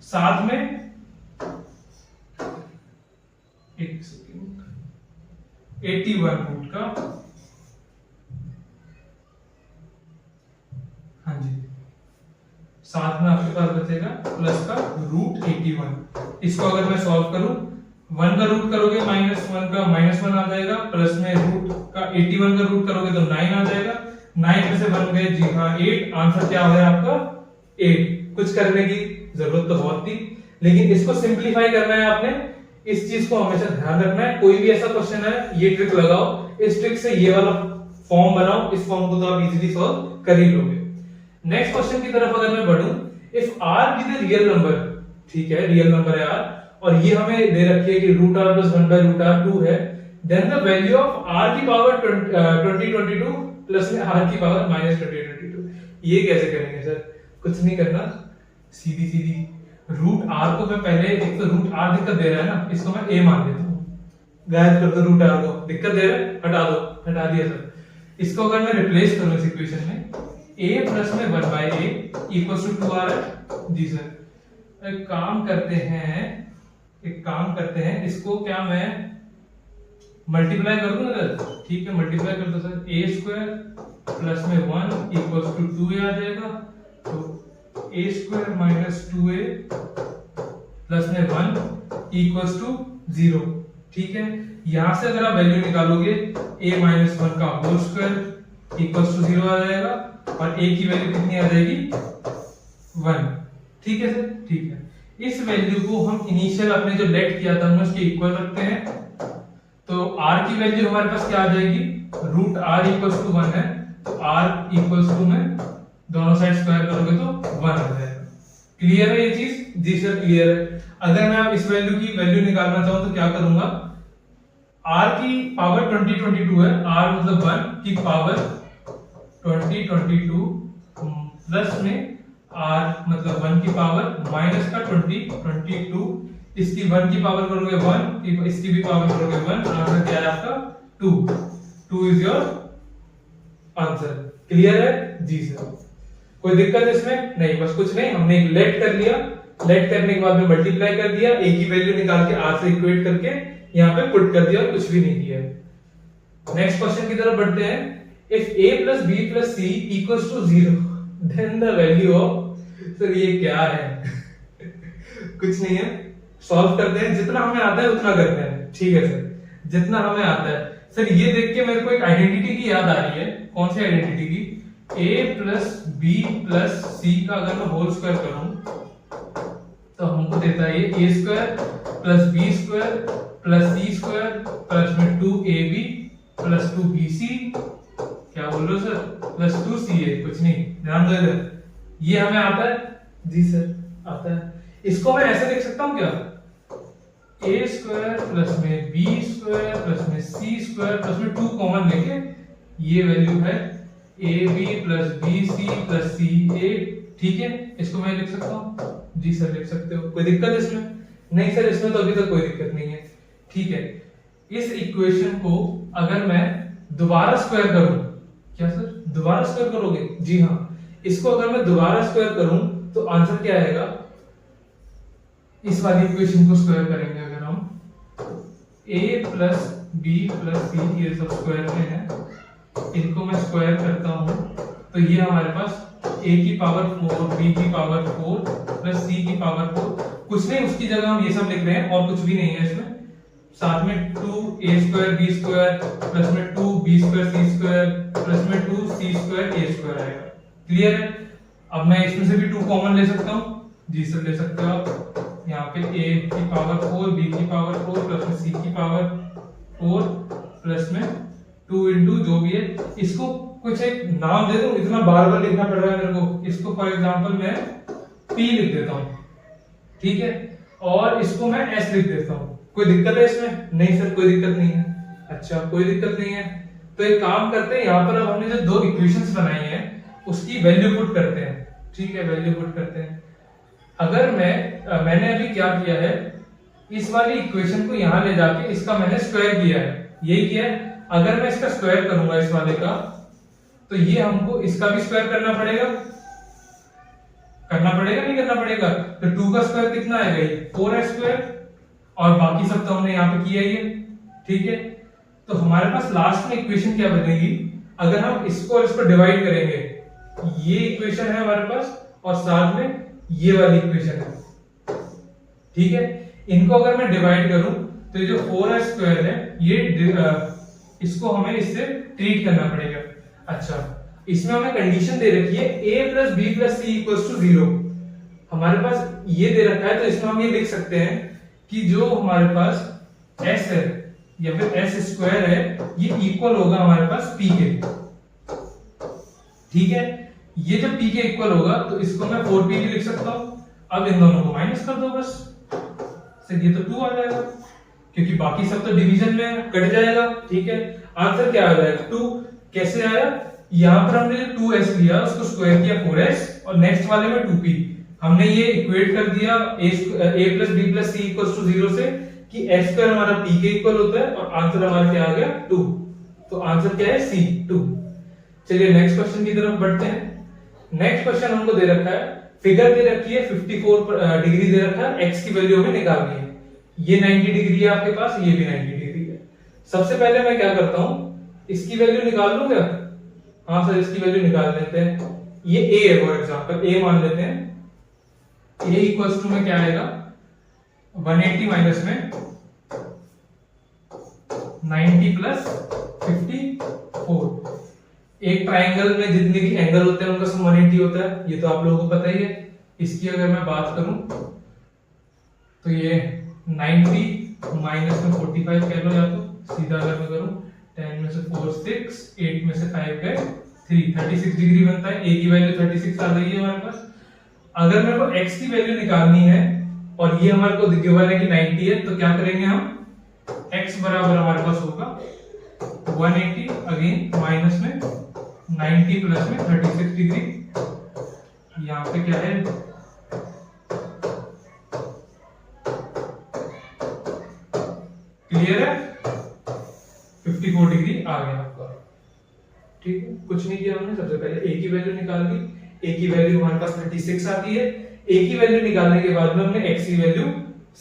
साथ में एक सेकेंड 81 रूट का, हाँ जी, साथ में आपके पास बचेगा प्लस का रूट 81। इसको अगर मैं सॉल्व करूं, 1 का रूट करोगे -1 का -1 आ जाएगा, प्लस में रूट का 81 का रूट करोगे तो 9 आ जाएगा। 9 में से 1 गए, जी हाँ 8। आंसर क्या हो गया आपका? 8। कुछ करने की जरूरत तो बहुत थी, लेकिन इसको सिंप्लीफाई करना है आपने। इस चीज को हमेशा ध्यान रखना है। कोई भी ऐसा क्वेश्चन है, ये ट्रिक लगाओ, इस ट्रिक से ये वाला फॉर्म बनाओ। इस फॉर्म को तो आप इजीली सॉल्व कर ही लोगे। नेक्स्ट क्वेश्चन की तरफ अगर मैं बढ़ूं, if r be the real number, ठीक है, रियल नंबर है r, और ये हमें दे रखी है कि root r plus 1 by root r 2 है, then the value of r की पावर 2022 प्लस में r की पावर -2022। ये कैसे करेंगे सर? कुछ नहीं करना, सीधी सीधी रूट r को मैं पहले, एक तो रूट r दिक्कत दे रहा है ना, इसको मैं a मान लेता हूं। गायब कर दो रूट r को, दिक्कत दे रहा है, हटा दो, हटा दिया सर। इसको अगर मैं रिप्लेस करूं इस इक्वेशन में, a प्लस में 1 bye a equals to 2r है। जी सर, एक काम करते हैं, इसको क्या मैं मल्टीप्लाई कर दूं ना? ठीक है, मल्टीप्लाई कर दो सर। a स्क्वायर प्लस में 1 इक्वल्स टू 2a आ जाएगा, तो a square minus 2a plus में 1 इक्वल्स टू 0। ठीक है, यहां से अगर आप वैल्यू निकालोगे a माइनस 1 का होल स्क्वायर इक्वल टू 0 आ जाएगा और a की वैल्यू कितनी आ जाएगी 1। ठीक है सर, ठीक है। इस वैल्यू को हम इनिशियल अपने जो लेट किया था हमने उसके इक्वल रखते हैं, तो r की वैल्यू हमारे पास क्या आ जाएगी, रूट r इक्वल टू 1 है, तो r इक्वल टू में दोनों साइड स्क्वायर करोगे तो 1 आ जाएगा। क्लियर है ये चीज? जी सर क्लियर है। अगर मैं अब इस वैल्यू की वैल्यू निकालना चाहूं तो क्या करूंगा, r की पावर 2022 है, r मतलब 1 की पावर 2022 प्लस में r मतलब 1 की पावर माइनस का 2022, इसकी 1 की पावर करोगे 1, इसकी भी पावर करोगे 1, आंसर क्या है आपका 2 इज योर आंसर। क्लियर है? जी सर। कोई दिक्कत इसमें नहीं, बस कुछ नहीं, हमने एक लेट कर लिया, लेट करने के बाद में मल्टीप्लाई कर दिया, a की वैल्यू निकाल के r से इक्वेट करके यहाँ पे पुट कर दिया और कुछ भी नहीं किया। नेक्स्ट क्वेश्चन की तरफ बढ़ते हैं। If a plus b plus c equals to 0 then the value of, sir ये क्या है? कुछ नहीं है, सॉल्व करते हैं, जितना हमें आता है उतना करते हैं। ठीक है सर, जितना हमें आता है। सर ये देख के मेरे को एक आइडेंटिटी की याद आ रही है। कौन सी आइडेंटिटी की? a plus b plus c का अगर मैं होल स्क्वायर करूं तो हमको देता है ये a square plus b square plus c square plus में 2ab प्लस 2bc, क्या बोल रहे हो सर, प्लस 2ca, कुछ नहीं, ध्यान दो इधर। ये हमें आता है? जी सर आता है। इसको मैं ऐसे लिख सकता हूं क्या, a स्क्वायर प्लस में b स्क्वायर प्लस में c स्क्वायर प्लस में 2 कॉमन लेके ये वैल्यू है ab plus bc plus ca। ठीक है, इसको मैं लिख सकता हूँ? जी सर लिख सकते हो। कोई दिक्कत इसमें? नहीं सर, इसमें तो अभी तक कोई दिक्कत नहीं है। ठीक है, इस इक्वेशन को अगर मैं दोबारा स्क्वायर करूं, क्या सर दोबारा स्क्वायर करोगे? जी हाँ, इसको अगर मैं दोबारा स्क्वायर करूं तो आंसर क्या आएगा, इस वाली इक्वेशन को स्क्वायर करेंगे अगर हम, a plus b plus c ये सब स्क्वायर में है, इनको मैं स्क्वायर करता हूं तो ये हमारे पास a की पावर 4 b की पावर 4 प्लस c की पावर 4, कुछ नहीं उसकी जगह हम ये सब लिख रहे हैं और कुछ भी नहीं है इसमें, साथ में 2a square b square plus में 2b square c square plus में 2c स्क्वायर a स्क्वायर आएगा। क्लियर है? अब मैं इसमें से भी 2 कॉमन ले सकता हूं? जी सर ले सकते हो आप। यहाँ पे a की पावर 4 b की पावर 4 प्लस में c की पावर 4 प्लस में 2 इंटू जो भी है, इसको कुछ एक नाम दे दूं, इतना बार बार लिखना पड़ रहा है मेरे को। इसको फॉर एग्जांपल मैं p लिख देता हूं, ठीक है, और इसको मैं s लिख देता हूं। कोई दिक्कत है इसमें? नहीं सर कोई दिक्कत नहीं है। अच्छा कोई दिक्कत नहीं है, तो एक काम करते हैं, यहाँ पर अब हमने जो 2 इक्वेशंस बनाई हैं उसकी वैल्यू पुट करते हैं। ठीक है, वैल्यू पुट करते हैं। अगर मैंने अभी क्या किया है, इस वाली इक्वेशन को यहां ले जाके इसका मैंने स्क्वायर किया है, यही किया है। अगर मैं इसका स्क्वायर करूंगा इस वाले का, तो ये हमको इसका भी स्क्वायर करना पड़ेगा नहीं करना पड़ेगा? तो 2 का स्क्वायर कितना आएगा, ये 4x स्क्वायर, और बाकी सब तो हमने यहाँ पे किया ही है। ठीक है, तो हमारे पास लास्ट में इक्वेशन क्या बनेगी, अगर हम इसको और इसको डिवाइड करेंगे, ये इक्वेशन है हमारे पास और साथ में ये वाली इक्वेशन है। ठीक है, इनको अगर मैं डिवाइड करूं तो ये जो 4x स्क्वायर है ये इसको हमें इससे ट्रीट करना पड़ेगा। अच्छा, इसमें हमें कंडीशन दे रखी है a plus B plus C equals to 0। हमारे पास ये दे रखा है, तो इसमें हम ये लिख सकते हैं कि जो हमारे पास s है या फिर s स्क्वायर है, ये इक्वल होगा हमारे पास p के। ठीक है, ये जब p के इक्वल होगा तो इसको मैं 4p भी लिख सकता हूं। अब इन दोनों को माइनस कर दो बस, सर ये तो 2 आ जाएगा, क्योंकि बाकी सब तो डिवीजन में कट जाएगा। ठीक है, आंसर क्या आ जाएगा 2। कैसे आया, यहां पर हमने 2s लिया, उसको स्क्वायर किया 4s, और नेक्स्ट वाले में 2p। हमने ये इक्वेट कर दिया a plus b plus c equals to 0 से कि s स्क्वायर हमारा p के इक्वल होता है, और आंसर हमारा क्या आ गया 2। तो आंसर क्या है c 2। चलिए नेक्स्ट क्वेश्चन की तरफ बढ़ते हैं। नेक्स्ट क्वेश्चन हमको दे रखा है, फिगर दे रखी है 54 डिग्री दे रखा है, x की वैल्यू हमें निकालनी है। ये 90 डिग्री है आपके पास, ये भी 90 डिग्री है। सबसे पहले मैं क्या करता हूं, इसकी वैल्यू निकाल लूं क्या? हाँ सर इसकी वैल्यू निकाल लेते हैं। ये a है फॉर एग्जांपल, a मान लेते हैं। a इक्वल्स टू में क्या आएगा, 180 माइनस में 90 प्लस 54, एक ट्राइंगल में जितने भी एंगल होते हैं उनका सम 180 होता है, ये तो आप लोगों को पता ही है। इसकी अगर मैं बात करूं तो ये 90 माइनस में 45 कह लो, या तो सीधा अगर मैं करूं 10 में से 4 6, 8 में से 5 गए 3, 36 डिग्री बनता है। ए की वैल्यू 36 आ गई है हमारे पास। अगर मेरे को x की वैल्यू निकालनी है और ये हमारे को गिवन है कि 90 है, तो क्या करेंगे हम, x बराबर हमारे पास होगा 180 अगेन माइनस में 90 प्लस में 36 डिग्री, यहाँ पे क्या है क्लियर है, 54 डिग्री आ गया आपका। ठीक है, कुछ नहीं किया हमने, सबसे पहले a की वैल्यू निकाल दी। a की वैल्यू हमारे पास 36 आती है। a की वैल्यू निकालने के बाद में हमने x की वैल्यू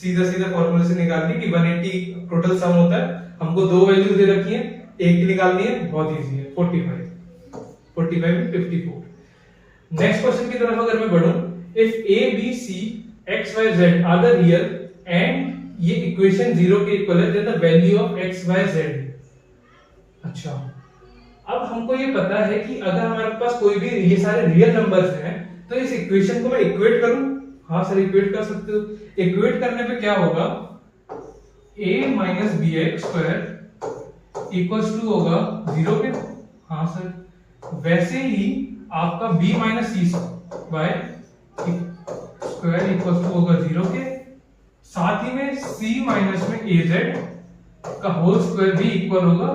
सीधा सीधा फॉर्मूले से निकाल दी कि 180 टोटल सम होता है। हमको दो वैल्यू दे रखी है, a की निकालनी है, बहुत इजी है, 45 में 54। नेक्स्ट क्वेश्चन की तरफ अगर मैं बढ़ूं, if a b c x y z are the real and ये इक्वेशन 0 के इक्वल है, then the value of x y z। अच्छा, अब हमको ये पता है कि अगर हमारे पास कोई भी ये सारे रियल नंबर्स हैं तो इस इक्वेशन को मैं इक्वेट करूं। हाँ सर, इक्वेट कर सकते हो। इक्वेट करने पे क्या होगा, a minus B X square equals to होगा 0 के। हाँ सर, वैसे ही आपका b minus C Y square equals to होगा 0 के। साथ ही में c माइनस में a z का होल स्क्वायर भी इक्वल होगा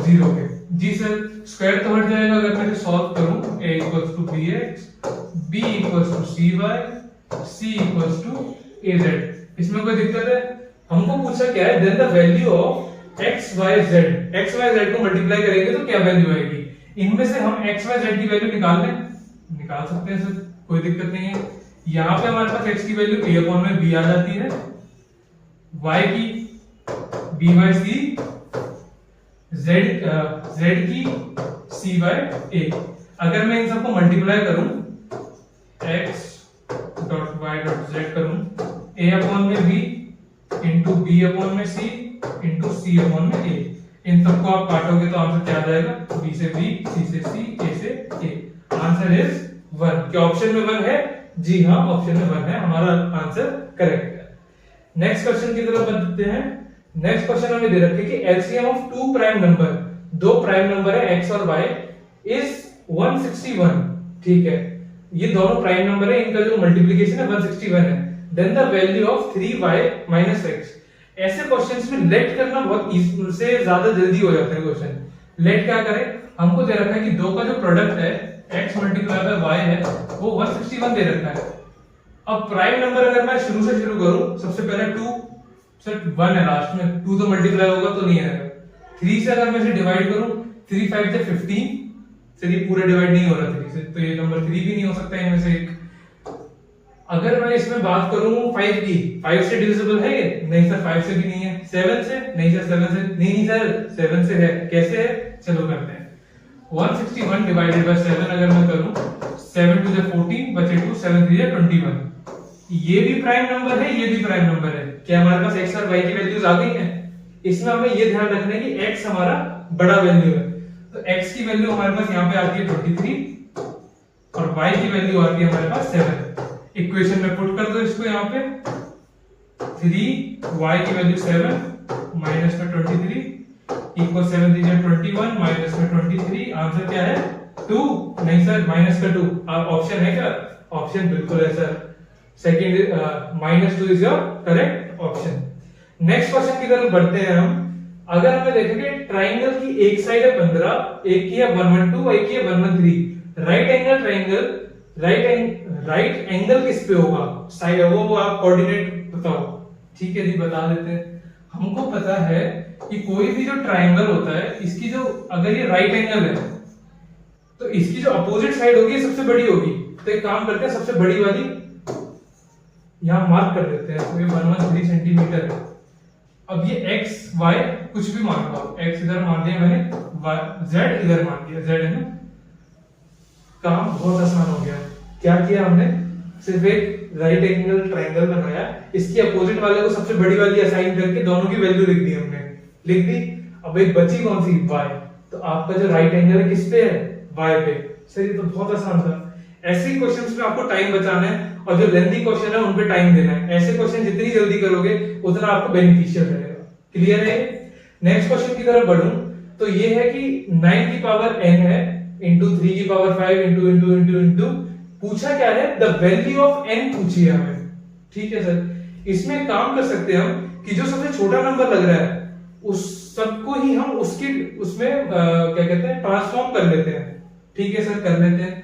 0 के। जी सर, स्क्वायर तो हट जाएगा अगर मैं सॉल्व करूं, a equals to B X, b equals to C Y, c equals to a z। इसमें कोई दिक्कत है? हमको पूछा क्या है, then the value of x y z। x y z को मल्टीप्लाई करेंगे तो क्या वैल्यू आएगी, इनमें से हम x y z की वैल्यू निकाल सकते हैं सर, कोई दिक्कत नहीं है। यहाँ पे हमारे पास x की वैल्यू a अपॉन में b आ जाती है, y की b बाय c, z की c बाय a। अगर मैं इन सबको मल्टीप्लाई करूं, x dot y dot z करूं, a अपॉन में b इंटू b अपॉन में c इंटू c अपॉन में a। इन सबको आप काटोगे तो आंसर क्या आ जाएगा, b से b, c से c, a से a। Answer is 1। क्या ऑप्शन में 1 है? जी हाँ, ऑप्शन में 1 है, हमारा आंसर करेक्ट है। नेक्स्ट क्वेश्चन की तरफ बढ़ते हैं। नेक्स्ट क्वेश्चन हमें दे रखे कि LCM of two prime number, दो प्राइम नंबर है x और y, इज 161। ठीक है, ये दोनों प्राइम नंबर है, इनका जो मल्टीप्लिकेशन है 161 है। Then the value of 3y minus x। ऐसे क्वेश्चंस में लेट करना बहुत से ज्यादा जल्दी हो जाता है क्वेश्चन। लेट क्या करें, हमको दे रखा है कि दो का जो प्रोडक्ट है x मल्टीप्लाई बाय y है वो 161 दे रखा है। अब प्राइम नंबर अगर मैं शुरू से शुरू करूं, सबसे पहले 2 सर 1 है लास्ट में, 2 तो मल्टीप्लाई होगा तो नहीं आएगा। 3 से अगर मैं इसे डिवाइड करूं, 3 5 से 15, सर ये पूरा डिवाइड नहीं हो रहा 3 से, तो ये नंबर 3 भी नहीं हो सकता इनमें से एक। अगर मैं इसमें बात करूं 5 की, 5 से डिविजिबल है ये? नहीं सर, 5 से भी नहीं है। 7 से? नहीं सर, 7 से नहीं सर, 7 से है। कैसे है, चलो करते हैं। 161 डिवाइडेड बाय 7 अगर मैं करूं, 7 टू द 14 बचे 2, 7 3 21। ये भी प्राइम नंबर है, ये भी प्राइम नंबर है। क्या हमारे पास x और y की वैल्यूज आ गई हैं? इसमें हमें ये ध्यान रखना है कि x हमारा बड़ा वैल्यू है, तो x की वैल्यू हमारे पास यहाँ पे आती है 23 और y की वैल्यू आती है हमारे पास 7। इक्वेशन में पुट कर दो इसको, यहाँ पे 3 y की वैल्यू 7 माइनस में 23 इक्वल 7 3 21 माइनस में 23। आंसर क्या है, 2। नहीं सर, माइनस का 2। ऑप्शन है क्या? ऑप्शन बिल्कुल है sir, second -2 is your correct option. Next question की तरफ बढ़ते हैं हम। अगर हमें देखेंगे ट्राइंगल की एक साइड है 15, एक की है 112, एक की है 113। Right angle triangle, right angle किस पे होगा, साइड वो आप कोऑर्डिनेट बताओ। ठीक है जी, बता देते हैं। हमको पता है कि कोई भी जो ट्राइंगल होता है, इसकी जो अगर ये राइट एंगल है तो इसकी जो अपोजिट साइड होगी सबसे बड़ी होगी। तो एक काम करते हैं, सबसे बड़ी वाली यहां मार्क कर देते हैं, तो ये 113 सेंटीमीटर है। अब ये x y कुछ भी मान लो, x इधर मान दिया मैंने, z इधर मान दिया, z है ना। काम बहुत आसान हो गया। क्या किया हमने, सिर्फ एक राइट एंगल ट्राइंगल बनाया, इसकी अपोजिट वाले को सबसे बड़ी वाली असाइन करके दोनों की वैल्यू लिख दी हमने, लिख दी। अब एक बची कौन सी, y। तो आपका जो राइट एंगल है किस पे है, y पे। सर ये तो बहुत आसान था। ऐसे क्वेश्चंस में आपको टाइम बचाना है और जो लेंथी क्वेश्चन है उन पे टाइम देना है। ऐसे क्वेश्चन जितनी जल्दी करोगे उतना आपको बेनिफिशियल रहेगा। क्लियर है? नेक्स्ट क्वेश्चन की तरफ बढ़ूं तो ये है कि 9 की पावर n है इंटू 3 की power 5 into into into into पूछा क्या है, द वैल्यू ऑफ n पूछी है हमें। ठीक है सर, इसमें काम कर सकते हैं हम कि जो सबसे छोटा नंबर लग रहा है उस सबको ही हम उसकी उसमें क्या कहते हैं ट्रांसफॉर्म कर लेते हैं। ठीक है सर, कर लेते हैं।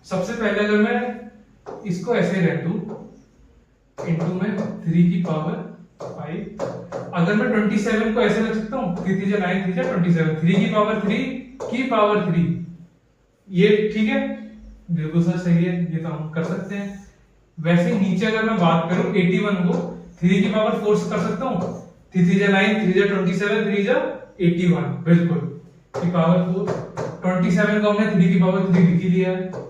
सबसे पहले अगर मैं इसको ऐसे रख दूं इंटू में 3 की पावर 5, अगर मैं 27 को ऐसे रख सकता हूं 3 3 9 3 27, 3 की पावर 3 की पावर 3, ये ठीक है, बिल्कुल सर सही है, ये तो हम कर सकते हैं। वैसे नीचे अगर मैं बात करूं 81 को 3 की पावर 4 से कर सकता हूं, 3 3 9 3 27 3 81, बिल्कुल की पावर 4। 27 को हमने 3 की पावर 3 लिख लिया है।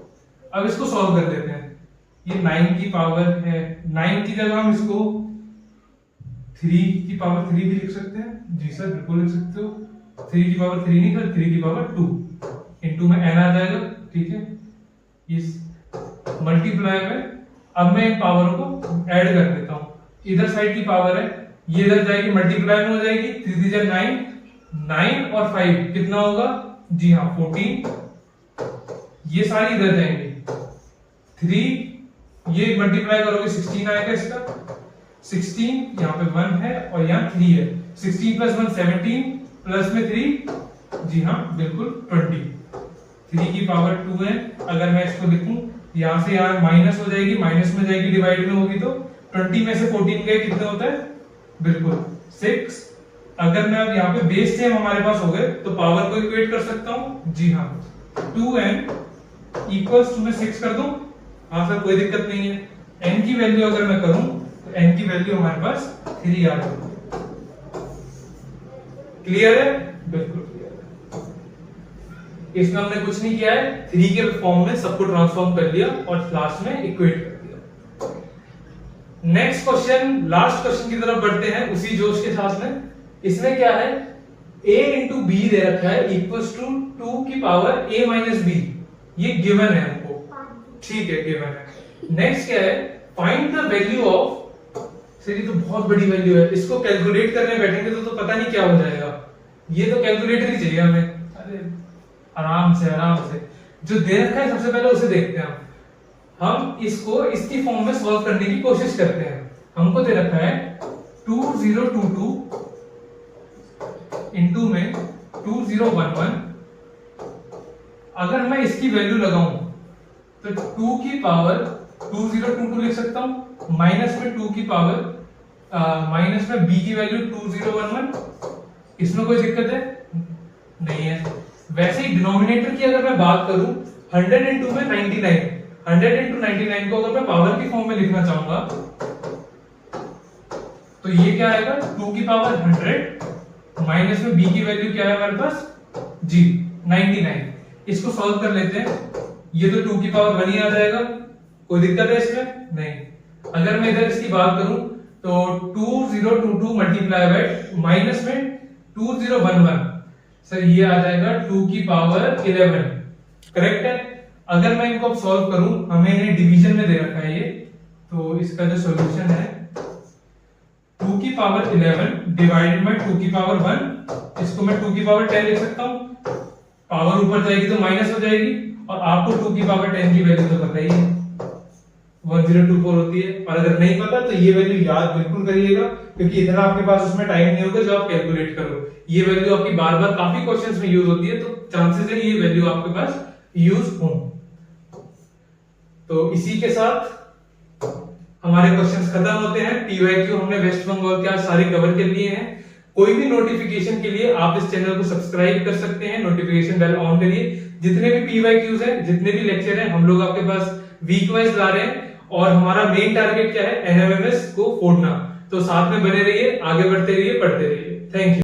अब इसको सॉल्व कर लेते हैं। ये 9 की पावर है, 9 की जगह हम इसको 3 की पावर 3 भी लिख सकते हैं। जी सर बिल्कुल लिख सकते हो। 3 की पावर 3 नहीं सर, 3 की पावर 2 इंटू में n आ जाएगा। ठीक है, इस मल्टीप्लाई में अब मैं इन पावर को ऐड कर देता हूं। इधर साइड की पावर है, ये इधर जाएगी मल्टीप्लाई में हो जाएगी। 3 3 9, 9 और 5 कितना होगा, जी हाँ 14। ये सारी इधर जाएंगे। 3 ये मल्टीप्लाई करोगे 16 आएगा इसका, 16 यहाँ पे 1 है और यहाँ 3 है। 16 प्लस 1 17 प्लस में 3, जी हाँ बिल्कुल 20। 3 की पावर 2 है। अगर मैं इसको लिखूं यहाँ से यहाँ माइनस हो जाएगी, माइनस में जाएगी डिवाइड में होगी तो 20 में से 14 गए कितने होता है, बिल्कुल 6। अगर मैं अब यहाँ पे बेस सेम हमारे पास हो गए तो पावर को इक्वेट कर सकता हूँ। जी हाँ 2n इक्वल्स टू में 6 कर दूं। हाँ सर कोई दिक्कत नहीं है। n की वैल्यू अगर मैं करूं तो n की वैल्यू हमारे पास 3 आ जाएगी। क्लियर है, बिल्कुल क्लियर है। इसमें हमने कुछ नहीं किया है, 3 के फॉर्म में सबको ट्रांसफॉर्म कर लिया और लास्ट में इक्वेट कर दिया। नेक्स्ट क्वेश्चन, लास्ट क्वेश्चन की तरफ बढ़ते हैं उसी जोश के साथ में। इसमें क्या है, a इंटू बी दे रखा है इक्वल्स टू 2 की पावर a माइनस बी, ये गिवन है हमको। ठीक है, गिवन है। नेक्स्ट क्या है, find the value of, sir ये तो बहुत बड़ी वैल्यू है, इसको कैलकुलेट करने बैठेंगे तो पता नहीं क्या हो जाएगा। ये तो कैलकुलेटर ही चाहिए हमें। अरे आराम से आराम से, जो दे रखा है सबसे पहले उसे देखते हैं हम इसको इसकी फॉर्म में सॉल्व करने की कोशिश करते हैं। हमको दे रखा है 2022 इंटू में 2011। अगर मैं इसकी वैल्यू लगाऊं तो 2 की पावर 2022 लिख सकता हूं, माइनस में 2 की पावर माइनस में b की वैल्यू 2011। इसमें कोई दिक्कत है नहीं है। वैसे ही डिनोमिनेटर की अगर मैं बात करूं 100 इंटू में 99, 100 इंटू 99 को अगर मैं पावर की फॉर्म में लिखना चाहूंगा तो ये क्या आएगा, 2 की पावर 100 माइनस में b की वैल्यू क्या है हमारे पास, जी 99। इसको सॉल्व कर लेते हैं। ये तो 2 की पावर 1 ही आ जाएगा, कोई दिक्कत है इसमें नहीं। अगर मैं इधर इसकी बात करूं तो 2022 मल्टीप्लाई बाय माइनस में 2011, सर ये आ जाएगा 2 की पावर 11। करेक्ट है। अगर मैं इनको अब सॉल्व करूं, हमें इन्हें डिवीजन में दे रखा है ये, तो इसका जो सॉल्यूशन है 2 की पावर 11 डिवाइडेड बाय 2 की पावर 1, इसको मैं 2 की पावर 10 लिख सकता हूं। पावर ऊपर जाएगी तो माइनस हो जाएगी और आपको 2 की पावर 10 की वैल्यू तो पता ही है 1024 होती है। और अगर नहीं पता तो ये वैल्यू याद बिल्कुल करिएगा, क्योंकि इतना आपके पास उसमें टाइम नहीं होगा जो आप कैलकुलेट करो। ये वैल्यू आपकी बार बार काफी क्वेश्चंस में यूज होती है, तो चांसेस है ये वैल्यू आपके पास यूज हो। तो इसी के साथ हमारे क्वेश्चंस खत्म होते हैं। पीवाईक्यू हमने वेस्ट बंगाल के आज सारे कवर कर लिए हैं। कोई भी नोटिफिकेशन के लिए आप इस चैनल को सब्सक्राइब कर सकते हैं, नोटिफिकेशन बेल ऑन करिए। जितने भी पीवाईक्यूज हैं, जितने भी लेक्चर हैं, हम लोग आपके पास वीक वाइज ला रहे हैं और हमारा मेन टारगेट क्या है, एनएमएमएस को फोड़ना। तो साथ में बने रहिए, आगे बढ़ते रहिए, पढ़ते रहिए। Thank you.